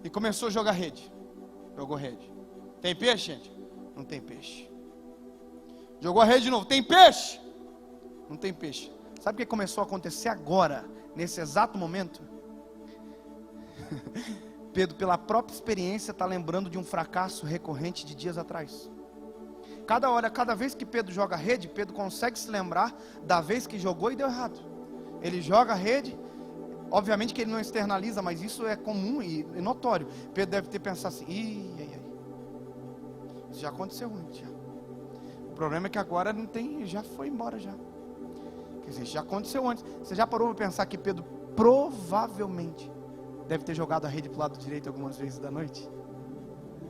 e começou a jogar rede. Jogou rede. Tem peixe, gente? Não tem peixe. Jogou a rede de novo. Tem peixe? Não tem peixe. Sabe o que começou a acontecer agora, nesse exato momento? Pedro, pela própria experiência, está lembrando de um fracasso recorrente de dias atrás. Cada vez que Pedro joga a rede, Pedro consegue se lembrar da vez que jogou e deu errado. Ele joga a rede. Obviamente que ele não externaliza, mas isso é comum e notório. Pedro deve ter pensado assim: isso já aconteceu antes. Já. O problema é que agora não tem, já foi embora já. Quer dizer, já aconteceu antes. Você já parou para pensar que Pedro provavelmente deve ter jogado a rede para o lado direito algumas vezes da noite?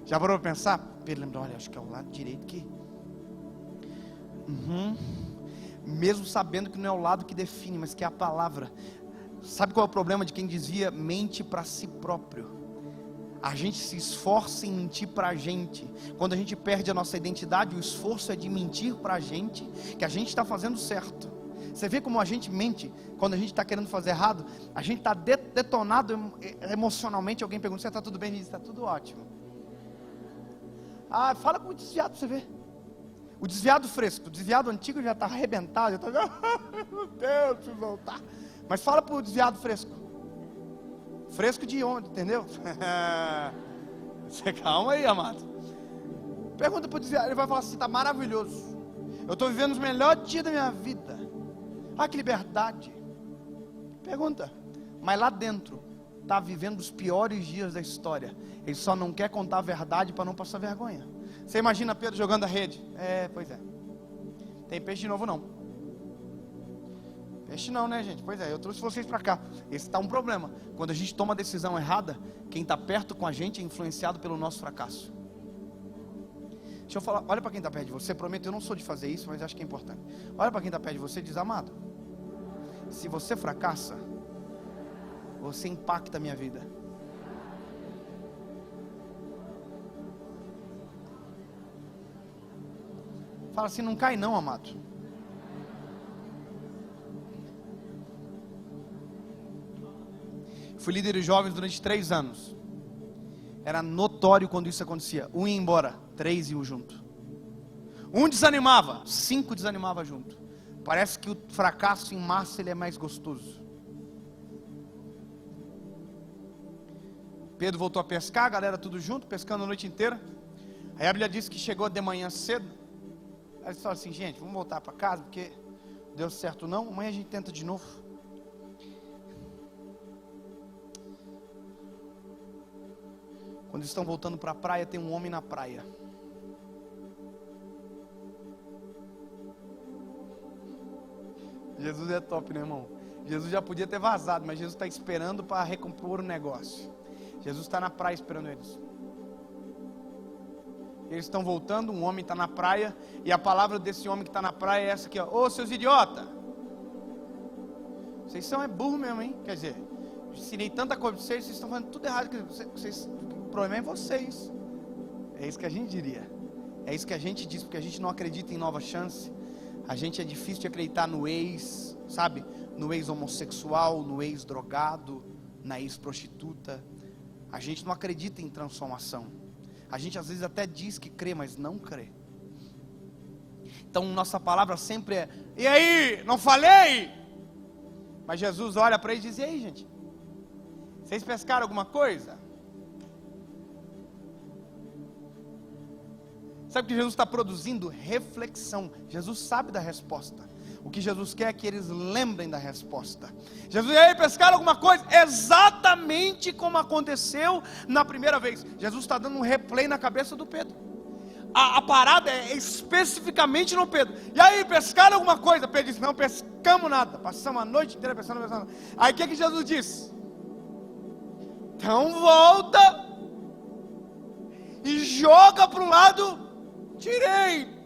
Já parou para pensar? Pedro lembra: olha, acho que é o lado direito que... Mesmo sabendo que não é o lado que define, mas que é a palavra. Sabe qual é o problema de quem desvia? Mente para si próprio. A gente se esforça em mentir para a gente. Quando a gente perde a nossa identidade, o esforço é de mentir para a gente que a gente está fazendo certo. Você vê como a gente mente quando a gente está querendo fazer errado? A gente está detonado emocionalmente. Alguém pergunta, você está tudo bem? Está tudo ótimo. Ah, fala com o desviado para você ver. O desviado fresco, o desviado antigo já está arrebentado. Já está, meu Deus, preciso voltar. Mas fala para o desviado fresco. Fresco de onde, entendeu? Você calma aí, amado. Pergunta para o desviado, ele vai falar assim, está maravilhoso. Eu estou vivendo os melhores dias da minha vida. Ah, que liberdade. Pergunta, mas lá dentro está vivendo os piores dias da história. Ele só não quer contar a verdade para não passar vergonha. Você imagina Pedro jogando a rede? Pois é. Tem peixe de novo não. Peixe não, né, gente? Pois é, eu trouxe vocês para cá. Esse está um problema. Quando a gente toma a decisão errada, quem está perto com a gente é influenciado pelo nosso fracasso. Deixa eu falar, olha para quem está perto de você. Prometo, eu não sou de fazer isso, mas acho que é importante. Olha para quem está perto de você e diz, amado, se você fracassa, você impacta a minha vida. Fala assim, não cai não, amado. Fui líder de jovens durante 3 anos. Era notório quando isso acontecia. Um ia embora, 3 iam junto. Um desanimava, 5 desanimava junto. Parece que o fracasso em massa ele é mais gostoso. Pedro voltou a pescar, a galera tudo junto, pescando a noite inteira. Aí a Bíblia diz que chegou de manhã cedo. Aí eles falaram assim, gente, vamos voltar para casa, porque deu certo não, amanhã a gente tenta de novo. Quando estão voltando para a praia, tem um homem na praia. Jesus é top, né, irmão? Jesus já podia ter vazado, mas Jesus está esperando para recompor o negócio. Jesus está na praia esperando eles. Eles estão voltando, um homem está na praia, e a palavra desse homem que está na praia é essa aqui, ó. Ô, seus idiotas! Vocês são burro mesmo, hein? Quer dizer, eu ensinei tanta coisa para vocês, vocês estão fazendo tudo errado. O problema é vocês. É isso que a gente diria. É isso que a gente diz, porque a gente não acredita em nova chance. A gente é difícil de acreditar no ex, sabe? No ex homossexual, no ex drogado, na ex prostituta. A gente não acredita em transformação. A gente às vezes até diz que crê, mas não crê. Então nossa palavra sempre é, e aí, não falei? Mas Jesus olha para eles e diz, e aí, gente? Vocês pescaram alguma coisa? Sabe que Jesus está produzindo? Reflexão. Jesus sabe da resposta. O que Jesus quer é que eles lembrem da resposta. Jesus, e aí, pescaram alguma coisa? Exatamente como aconteceu na primeira vez. Jesus está dando um replay na cabeça do Pedro. A parada é especificamente no Pedro. E aí, pescaram alguma coisa? Pedro disse, não pescamos nada. Passamos a noite inteira pescando. Aí o que Jesus disse? Então volta e joga para o lado direito.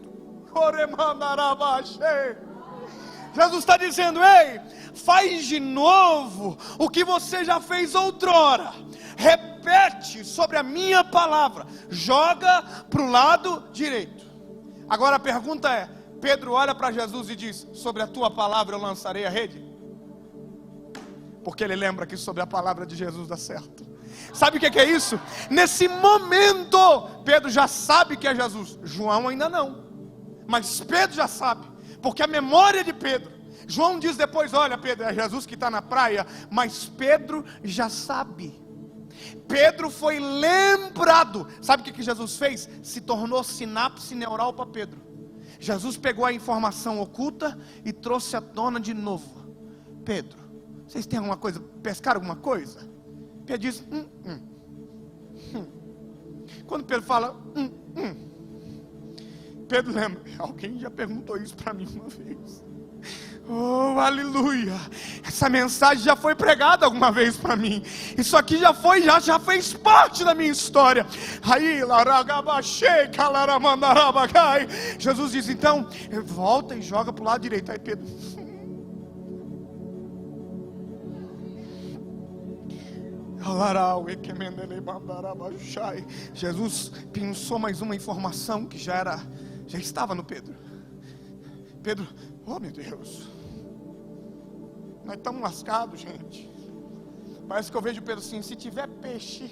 Jesus está dizendo, ei, faz de novo o que você já fez outrora. Repete sobre a minha palavra. Joga para o lado direito. Agora a pergunta é, Pedro olha para Jesus e diz, sobre a tua palavra eu lançarei a rede? Porque ele lembra que sobre a palavra de Jesus dá certo. Sabe o que é isso? Nesse momento, Pedro já sabe que é Jesus. João ainda não. Mas Pedro já sabe. Porque a memória de Pedro. João diz depois, olha Pedro, é Jesus que está na praia. Mas Pedro já sabe. Pedro foi lembrado. Sabe o que Jesus fez? Se tornou sinapse neural para Pedro. Jesus pegou a informação oculta e trouxe à tona de novo. Pedro, vocês têm alguma coisa? Pescaram alguma coisa? Pedro diz, Quando Pedro fala, Pedro lembra, alguém já perguntou isso para mim uma vez. Oh, aleluia. Essa mensagem já foi pregada alguma vez para mim. Isso aqui já fez parte da minha história. Aí, Jesus diz, então, volta e joga para o lado direito. Aí Pedro, Jesus pensou mais uma informação que já estava no Pedro. Pedro, oh meu Deus, Nós estamos lascados, gente. Parece que eu vejo Pedro assim, se tiver peixe,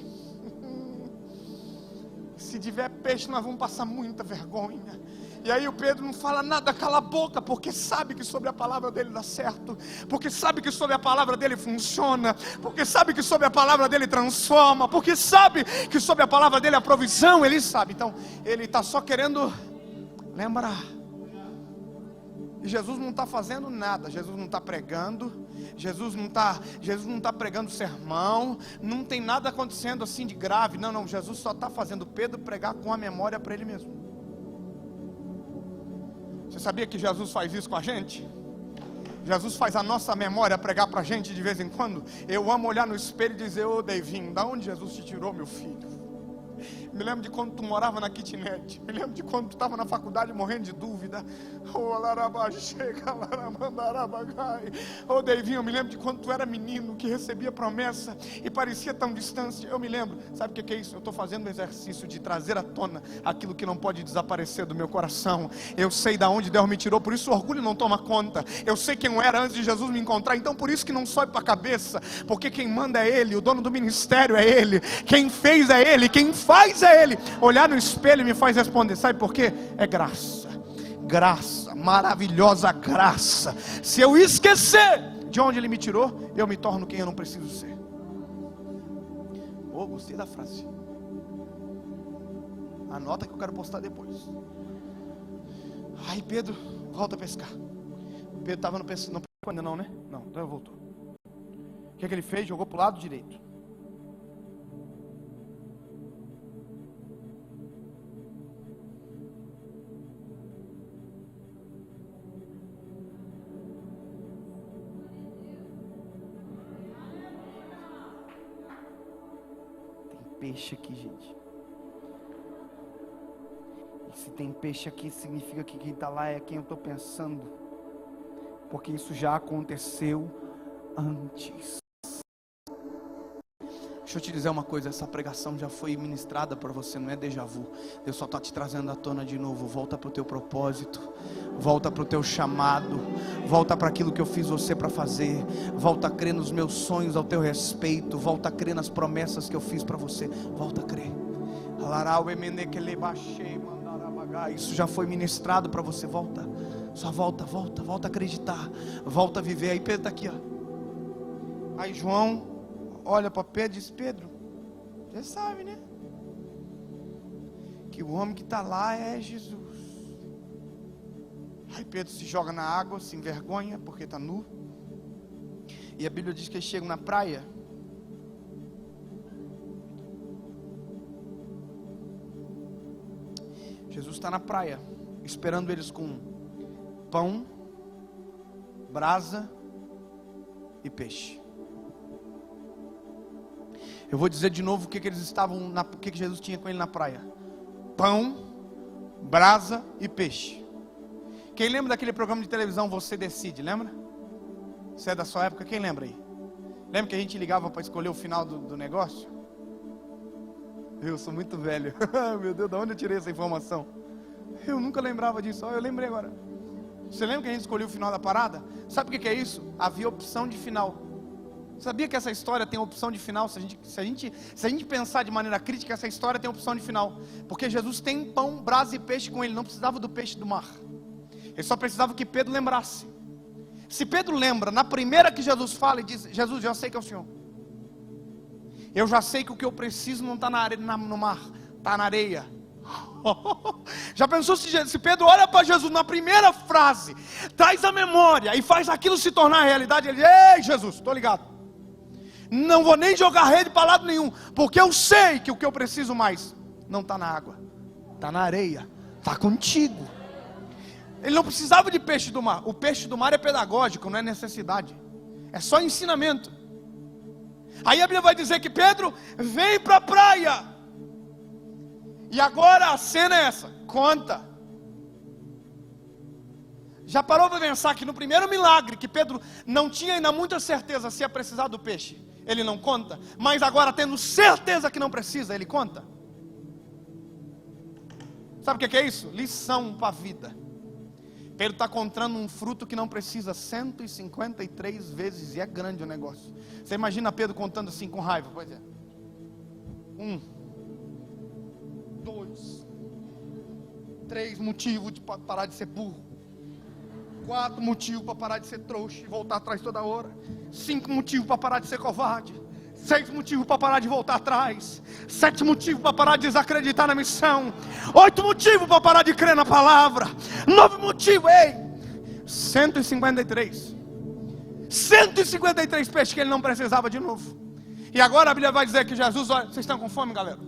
nós vamos passar muita vergonha. E aí o Pedro não fala nada, cala a boca, porque sabe que sobre a palavra dele dá certo, porque sabe que sobre a palavra dele funciona, porque sabe que sobre a palavra dele transforma, porque sabe que sobre a palavra dele a provisão, ele sabe. Então ele está só querendo lembrar. E Jesus não está fazendo nada, Jesus não está pregando, Jesus não está pregando sermão, não tem nada acontecendo assim de grave, não, Jesus só está fazendo Pedro pregar com a memória para ele mesmo. Você sabia que Jesus faz isso com a gente? Jesus faz a nossa memória pregar para a gente de vez em quando. Eu amo olhar no espelho e dizer, ô Deivinho, da onde Jesus te tirou, meu filho? Me lembro de quando tu morava na kitnet. Me lembro de quando tu estava na faculdade morrendo de dúvida. Deivinho, eu me lembro de quando tu era menino que recebia promessa e parecia tão distante. Eu me lembro. Sabe o que é isso? Eu estou fazendo um exercício de trazer à tona aquilo que não pode desaparecer do meu coração. Eu sei de onde Deus me tirou, por isso o orgulho não toma conta. Eu sei quem eu era antes de Jesus me encontrar, então por isso que não sobe para a cabeça, porque quem manda é Ele, o dono do ministério é Ele, quem fez é Ele, quem faz é Ele. Olhar no espelho me faz responder, sabe por quê? É graça, graça, maravilhosa graça. Se eu esquecer de onde Ele me tirou, eu me torno quem eu não preciso ser. Gostei da frase. Anota que eu quero postar depois. Aí Pedro volta a pescar. Pedro estava no pesco, não ainda não, né? Não, então voltou. O que ele fez? Jogou para o lado direito. Peixe aqui, gente. E se tem peixe aqui, significa que quem está lá é quem eu estou pensando, porque isso já aconteceu antes. Deixa eu te dizer uma coisa, essa pregação já foi ministrada para você, não é déjà vu. Deus só está te trazendo à tona de novo. Volta para o teu propósito, volta para o teu chamado, volta para aquilo que eu fiz você para fazer, volta a crer nos meus sonhos ao teu respeito, volta a crer nas promessas que eu fiz para você, volta a crer. Isso já foi ministrado para você, volta, só volta a acreditar, volta a viver. Aí Pedro está aqui, ó. Aí João olha para Pedro e diz, Pedro, você sabe, né? Que o homem que está lá é Jesus. Aí Pedro se joga na água, se envergonha, porque está nu. E a Bíblia diz que eles chegam na praia. Jesus está na praia, esperando eles com pão, brasa e peixe. Eu vou dizer de novo o que eles estavam, o que Jesus tinha com ele na praia: pão, brasa e peixe. Quem lembra daquele programa de televisão Você Decide, lembra? Você é da sua época, quem lembra aí? Lembra que a gente ligava para escolher o final do negócio? Eu sou muito velho. Meu Deus, de onde eu tirei essa informação? Eu nunca lembrava disso, eu lembrei agora. Você lembra que a gente escolheu o final da parada? Sabe o que é isso? Havia opção de final. Sabia que essa história tem opção de final? Se a gente pensar de maneira crítica, essa história tem opção de final. Porque Jesus tem pão, brasa e peixe com ele. Não precisava do peixe do mar. Ele só precisava que Pedro lembrasse. Se Pedro lembra, na primeira que Jesus fala e diz, Jesus, já sei que é o Senhor. Eu já sei que o que eu preciso não está no mar, está na areia. Já pensou se Pedro olha para Jesus na primeira frase, traz a memória e faz aquilo se tornar realidade? Ele diz, ei Jesus, estou ligado. Não vou nem jogar rede para lado nenhum, porque eu sei que o que eu preciso mais não está na água, está na areia, está contigo. Ele não precisava de peixe do mar. O peixe do mar é pedagógico, não é necessidade, é só ensinamento. Aí a Bíblia vai dizer que Pedro vem para a praia. E agora a cena é essa, conta. Já parou para pensar que no primeiro milagre, que Pedro não tinha ainda muita certeza se ia precisar do peixe, ele não conta, mas agora tendo certeza que não precisa, ele conta? Sabe o que é isso? Lição para a vida. Pedro está contando um fruto que não precisa 153 vezes, e é grande o negócio. Você imagina Pedro contando assim com raiva? Pois é. 1, 2, 3 motivos para parar de ser burro. 4 motivos para parar de ser trouxa e voltar atrás toda hora. 5 motivos para parar de ser covarde. 6 motivos para parar de voltar atrás. 7 motivos para parar de desacreditar na missão. 8 motivos para parar de crer na palavra. 9 motivos, 153. 153 peixes que ele não precisava de novo. E agora a Bíblia vai dizer que Jesus, olha, vocês estão com fome, galera?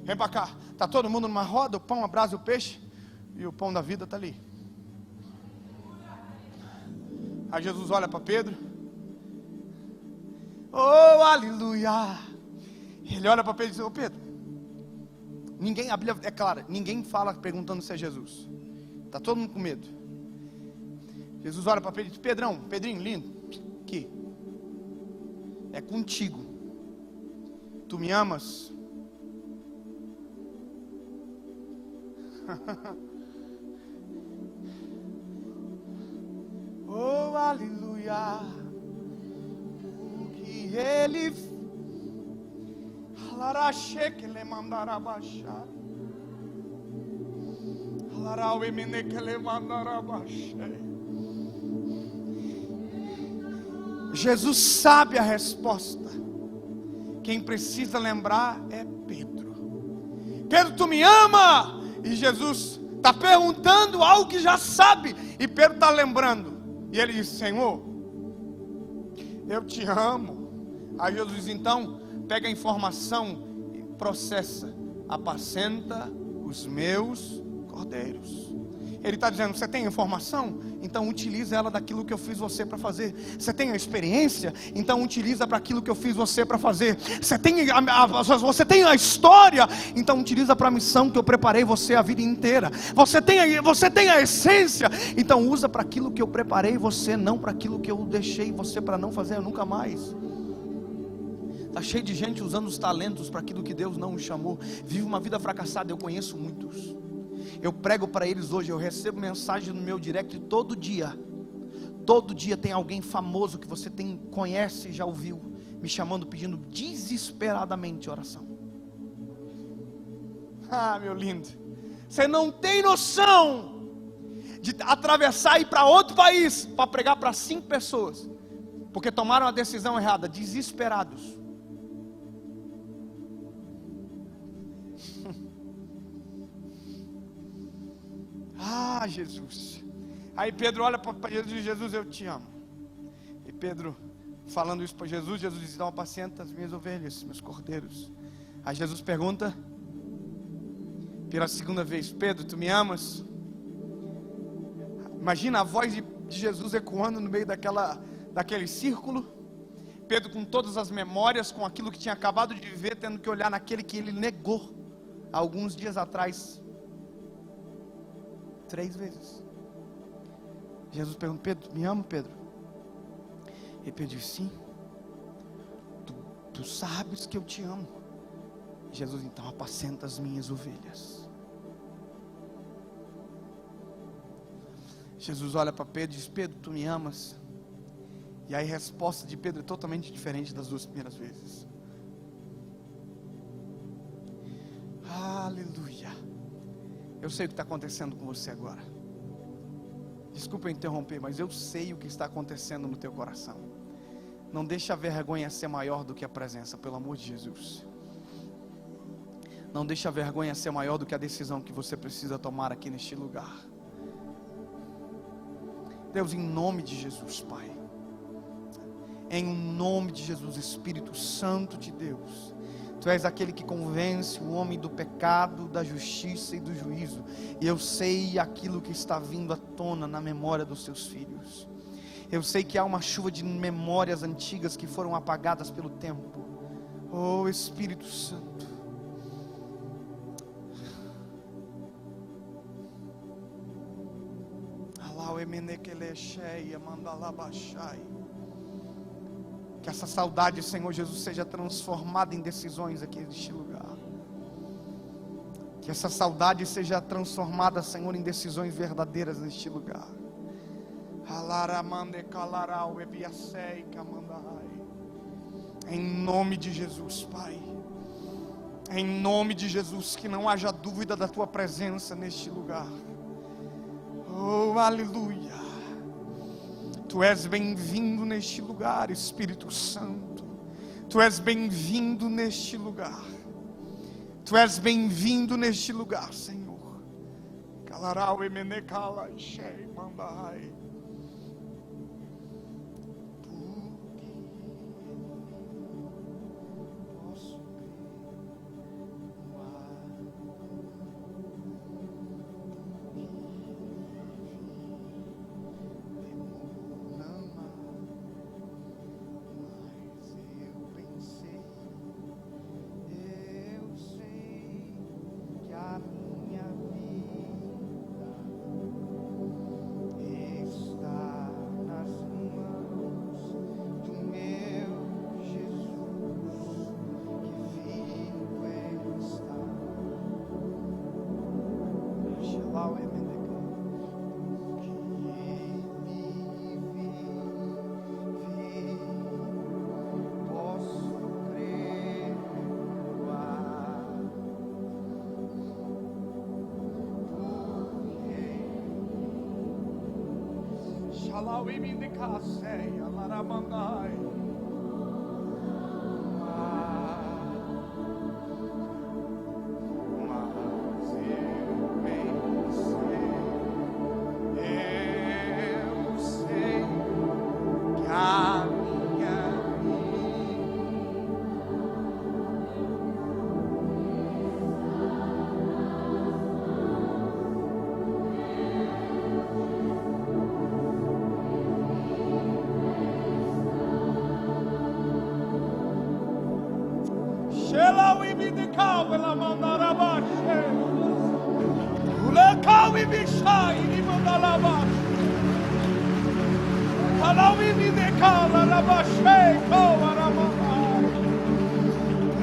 Vem para cá. Está todo mundo numa roda, o pão, a brasa e o peixe. E o pão da vida está ali. Aí Jesus olha para Pedro. Oh, aleluia. Ele olha para Pedro e diz: ô Pedro, ninguém, a Bíblia é clara, ninguém fala perguntando se é Jesus. Está todo mundo com medo. Jesus olha para Pedro e diz: Pedrinho lindo, aqui, é contigo. Tu me amas? Oh, aleluia. O que ele alarache que ele mandará baixar. Alarau emene que ele mandará baixar. Jesus sabe a resposta. Quem precisa lembrar é Pedro. Pedro, tu me ama? E Jesus está perguntando algo que já sabe. E Pedro está lembrando. E ele diz: Senhor, eu te amo. Aí Jesus diz: então, pega a informação e processa. Apacenta os meus cordeiros. Ele está dizendo: você tem informação? Então utiliza ela daquilo que eu fiz você para fazer. Você tem a experiência? Então utiliza para aquilo que eu fiz você para fazer. Você tem a história? Então utiliza para a missão que eu preparei você a vida inteira. Você tem a essência? Então usa para aquilo que eu preparei você, não para aquilo que eu deixei você para não fazer nunca mais. Está cheio de gente usando os talentos para aquilo que Deus não o chamou. Vive uma vida fracassada, eu conheço muitos. Eu prego para eles hoje, eu recebo mensagem no meu direct todo dia. Todo dia tem alguém famoso que você conhece e já ouviu, me chamando, pedindo desesperadamente oração. Ah, meu lindo, você não tem noção de atravessar e ir para outro país para pregar para 5 pessoas, porque tomaram a decisão errada, desesperados. Ah, Jesus. Aí Pedro olha para Jesus e diz: Jesus, eu te amo. E Pedro, falando isso para Jesus, Jesus diz: então apacenta as minhas ovelhas, meus cordeiros. Aí Jesus pergunta pela segunda vez: Pedro, tu me amas? Imagina a voz de Jesus ecoando no meio daquele círculo. Pedro com todas as memórias, com aquilo que tinha acabado de viver, tendo que olhar naquele que ele negou alguns dias atrás 3 vezes. Jesus pergunta: Pedro, me ama, Pedro? E Pedro diz: sim, tu sabes que eu te amo. Jesus: então apacenta as minhas ovelhas. Jesus olha para Pedro e diz: Pedro, tu me amas? E aí a resposta de Pedro é totalmente diferente das 2 primeiras vezes. Aleluia. Eu sei o que está acontecendo com você agora. Desculpa eu interromper, mas eu sei o que está acontecendo no teu coração. Não deixa a vergonha ser maior do que a presença, pelo amor de Jesus. Não deixa a vergonha ser maior do que a decisão que você precisa tomar aqui neste lugar. Deus, em nome de Jesus, Pai, em nome de Jesus, Espírito Santo de Deus, Tu és aquele que convence o homem do pecado, da justiça e do juízo. E eu sei aquilo que está vindo à tona na memória dos Teus filhos. Eu sei que há uma chuva de memórias antigas que foram apagadas pelo tempo. Oh Espírito Santo, que essa saudade, Senhor Jesus, seja transformada em decisões aqui neste lugar. Que essa saudade seja transformada, Senhor, em decisões verdadeiras neste lugar. Em nome de Jesus, Pai. Em nome de Jesus, que não haja dúvida da Tua presença neste lugar. Oh, aleluia. Tu és bem-vindo neste lugar, Espírito Santo. Tu és bem-vindo neste lugar. Tu és bem-vindo neste lugar, Senhor. Calarau e menecala shei mandai.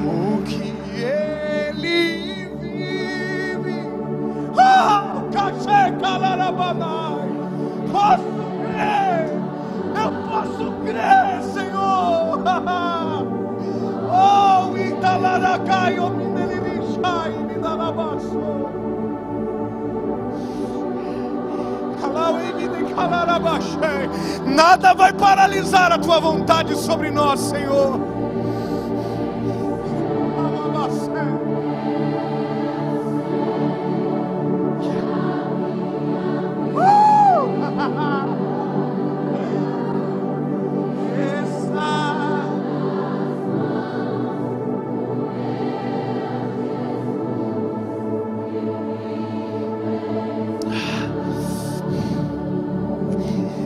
O que Ele vive, eu posso crer, Senhor. Oh, Italaracai, o Minelishai, Midalabasso. Nada vai paralisar a Tua vontade sobre nós, Senhor.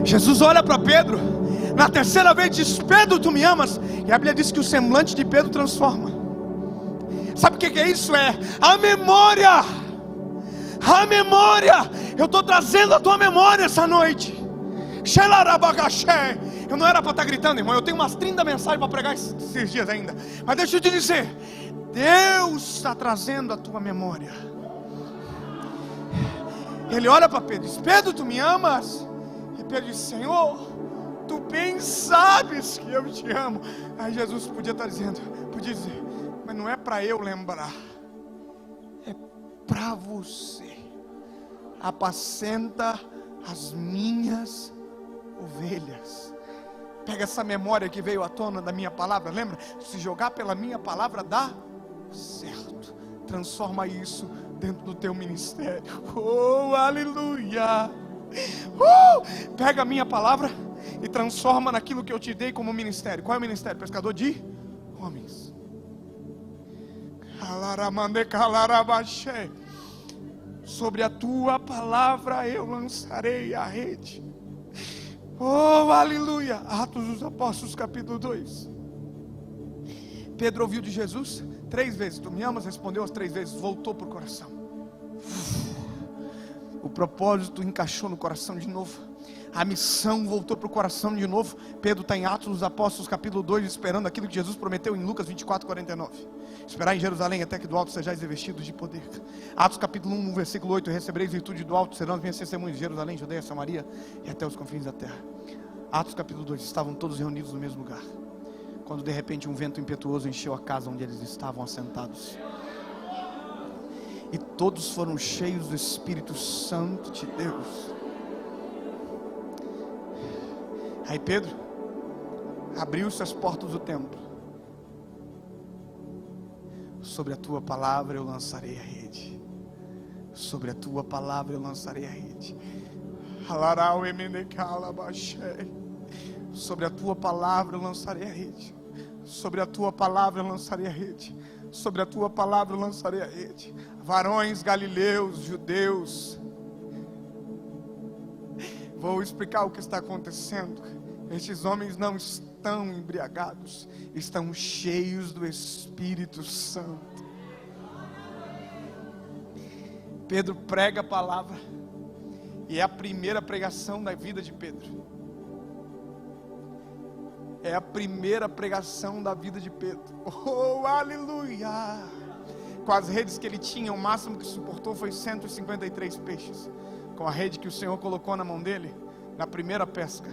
Jesus olha para Pedro, na terceira vez diz: Pedro, tu me amas? E a Bíblia diz que o semblante de Pedro transforma. Sabe o que é isso? É a memória. A memória. Eu estou trazendo a tua memória essa noite. Eu não era para estar gritando, irmão. Eu tenho umas 30 mensagens para pregar esses dias ainda. Mas deixa eu te dizer, Deus está trazendo a tua memória. Ele olha para Pedro e diz: Pedro, tu me amas? Pedro disse: Senhor, tu bem sabes que eu te amo. Aí Jesus podia estar dizendo, podia dizer, mas não é para eu lembrar, é para você. Apacenta as minhas ovelhas. Pega essa memória que veio à tona da minha palavra, lembra? Se jogar pela minha palavra dá certo. Transforma isso dentro do teu ministério. Oh, aleluia. Pega a minha palavra e transforma naquilo que eu te dei como ministério. Qual é o ministério? Pescador de homens. Sobre a tua palavra eu lançarei a rede. Oh, aleluia. Atos dos Apóstolos, capítulo 2. Pedro ouviu de Jesus 3 vezes. Tu me amas? Respondeu as 3 vezes. Voltou para o coração. O propósito encaixou no coração de novo. A missão voltou para o coração de novo. Pedro está em Atos dos Apóstolos capítulo 2, esperando aquilo que Jesus prometeu em Lucas 24:49. Esperar em Jerusalém até que do alto sejais revestidos de poder. Atos capítulo 1, versículo 8. Recebereis virtude do alto, serão as minhas testemunhas de Jerusalém, Judeia, Samaria e até os confins da terra. Atos capítulo 2. Estavam todos reunidos no mesmo lugar, quando de repente um vento impetuoso encheu a casa onde eles estavam assentados. E todos foram cheios do Espírito Santo de Deus. Aí Pedro abriu-se as portas do templo. Sobre a tua palavra eu lançarei a rede. Sobre a tua palavra eu lançarei a rede. Sobre a tua palavra eu lançarei a rede. Sobre a tua palavra eu lançarei a rede. Sobre a tua palavra eu lançarei a rede. Varões galileus, judeus, vou explicar o que está acontecendo. Estes homens não estão embriagados, estão cheios do Espírito Santo. Pedro prega a palavra, e é a primeira pregação da vida de Pedro. É a primeira pregação da vida de Pedro. Oh, aleluia! Com as redes que ele tinha, o máximo que suportou foi 153 peixes. Com a rede que o Senhor colocou na mão dele, na primeira pesca.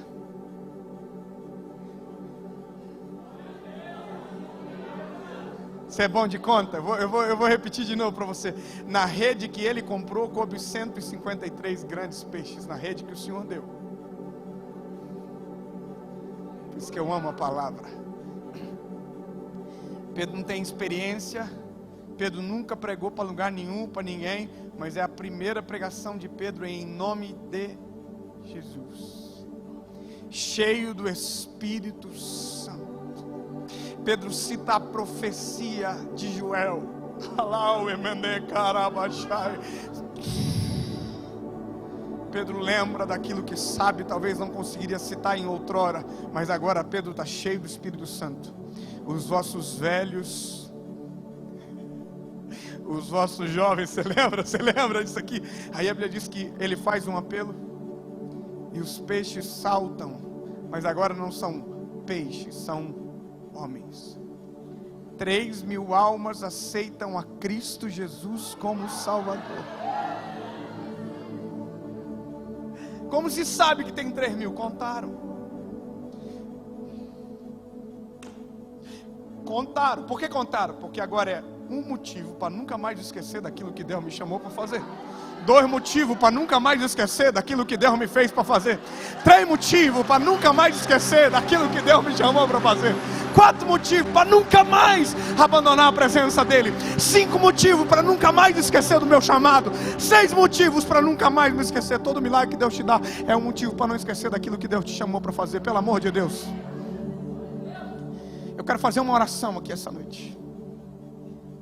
Você é bom de conta? Eu vou repetir de novo para você. Na rede que ele comprou, coube 153 grandes peixes. Na rede que o Senhor deu. Por isso que eu amo a palavra. Pedro não tem experiência. Pedro nunca pregou para lugar nenhum, para ninguém. Mas é a primeira pregação de Pedro em nome de Jesus. Cheio do Espírito Santo. Pedro cita a profecia de Joel. Pedro lembra daquilo que sabe, talvez não conseguiria citar em outrora, mas agora Pedro está cheio do Espírito Santo. Os vossos velhos, os vossos jovens, você lembra disso aqui? Aí a Bíblia diz que ele faz um apelo e os peixes saltam, mas agora não são peixes, são homens. 3.000 almas aceitam a Cristo Jesus como Salvador. Como se sabe que tem 3.000? Contaram. Por que contaram? Porque agora é um motivo para nunca mais esquecer daquilo que Deus me chamou para fazer. 2 motivos para nunca mais esquecer daquilo que Deus me fez para fazer. 3 motivos para nunca mais esquecer daquilo que Deus me chamou para fazer. 4 motivos para nunca mais abandonar a presença dEle. 5 motivos para nunca mais esquecer do meu chamado. 6 motivos para nunca mais me esquecer. Todo milagre que Deus te dá é um motivo para não esquecer daquilo que Deus te chamou para fazer. Pelo amor de Deus. Eu quero fazer uma oração aqui essa noite.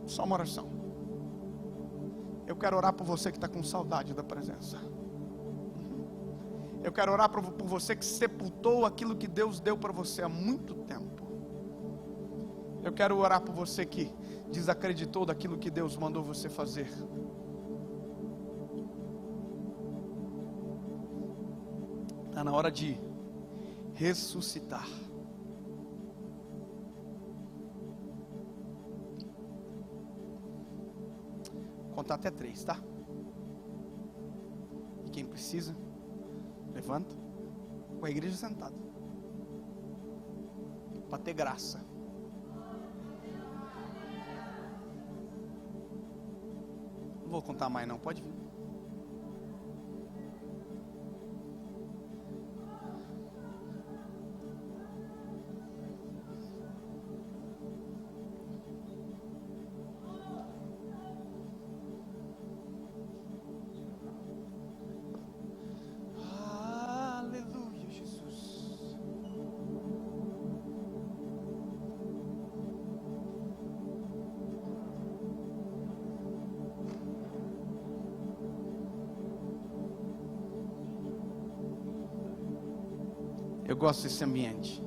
Só uma oração. Eu quero orar por você que está com saudade da presença. Eu quero orar por você que sepultou aquilo que Deus deu para você há muito tempo. Eu quero orar por você que desacreditou daquilo que Deus mandou você fazer. Está na hora de ressuscitar. Vou contar até 3, tá? E quem precisa, levanta. Com a igreja sentada, para ter graça. Não vou contar mais não, pode vir. Eu gosto desse ambiente.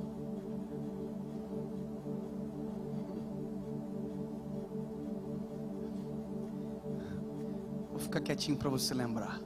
Vou ficar quietinho para você lembrar.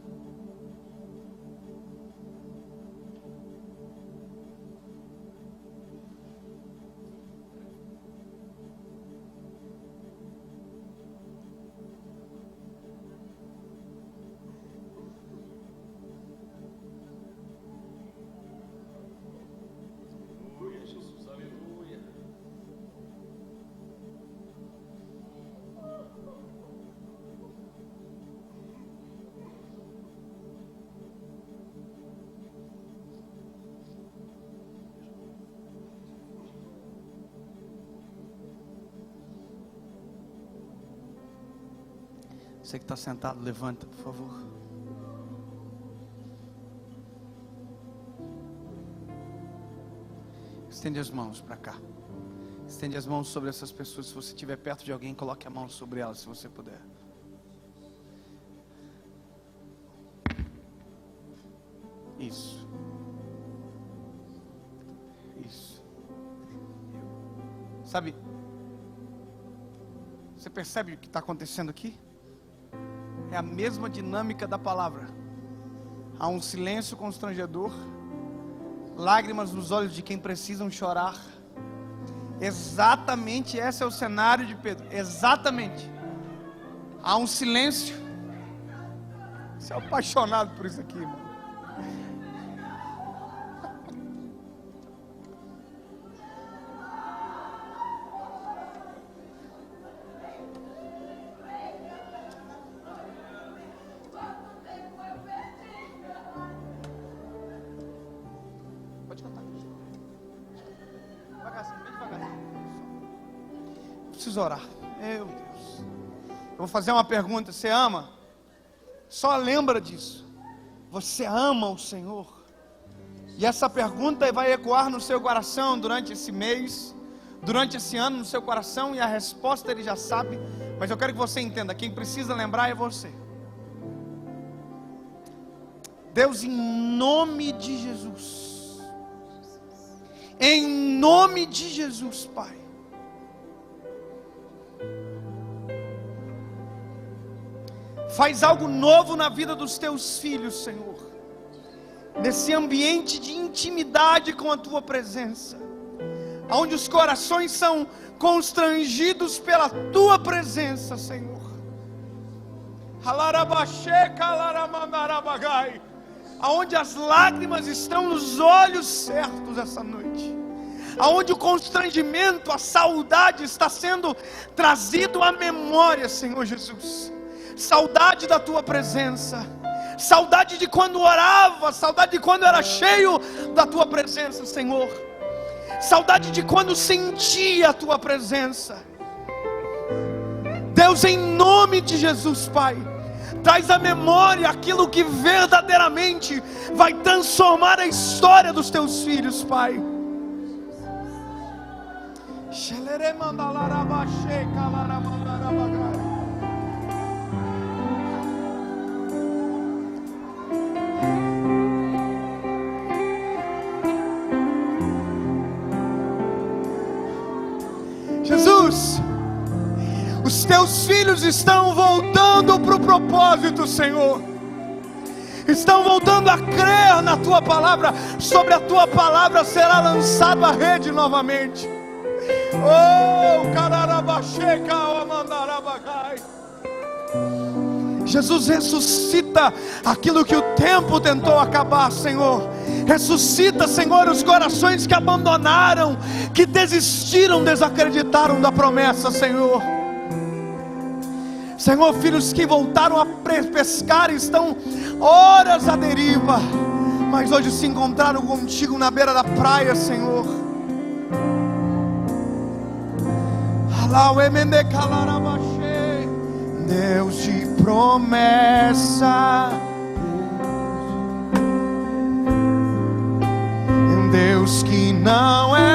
Você que está sentado, levanta, por favor. Estende as mãos para cá. Estende as mãos sobre essas pessoas. Se você estiver perto de alguém, coloque a mão sobre elas, se você puder. Isso. Isso. Sabe, você percebe o que está acontecendo aqui? É a mesma dinâmica da palavra. Há um silêncio constrangedor, lágrimas nos olhos de quem precisam chorar. Exatamente esse é o cenário de Pedro. Exatamente. Há um silêncio. Você é apaixonado por isso aqui, irmão. Preciso orar. Meu Deus. Eu vou fazer uma pergunta. Você ama? Só lembra disso. Você ama o Senhor? E essa pergunta vai ecoar no seu coração durante esse mês, durante esse ano no seu coração, e a resposta ele já sabe. Mas eu quero que você entenda, quem precisa lembrar é você. Deus, em nome de Jesus, em nome de Jesus, Pai, faz algo novo na vida dos teus filhos, Senhor, nesse ambiente de intimidade com a tua presença, onde os corações são constrangidos pela tua presença, Senhor. Aonde as lágrimas estão nos olhos certos essa noite, aonde o constrangimento, a saudade está sendo trazido à memória, Senhor Jesus. Saudade da tua presença, saudade de quando orava, saudade de quando era cheio da tua presença, Senhor, saudade de quando sentia a tua presença. Deus, em nome de Jesus, Pai, traz à memória aquilo que verdadeiramente vai transformar a história dos teus filhos, Pai. Jesus, os teus filhos estão voltando para o propósito, Senhor. Estão voltando a crer na tua palavra. Sobre a tua palavra será lançado a rede novamente. Oh, cararabacheca, amandarabagai. Jesus, ressuscita aquilo que o tempo tentou acabar, Senhor. Ressuscita, Senhor, os corações que abandonaram, que desistiram, desacreditaram da promessa, Senhor. Senhor, filhos que voltaram a pescar estão horas à deriva, mas hoje se encontraram contigo na beira da praia, Senhor. Deus de promessa, Deus que não é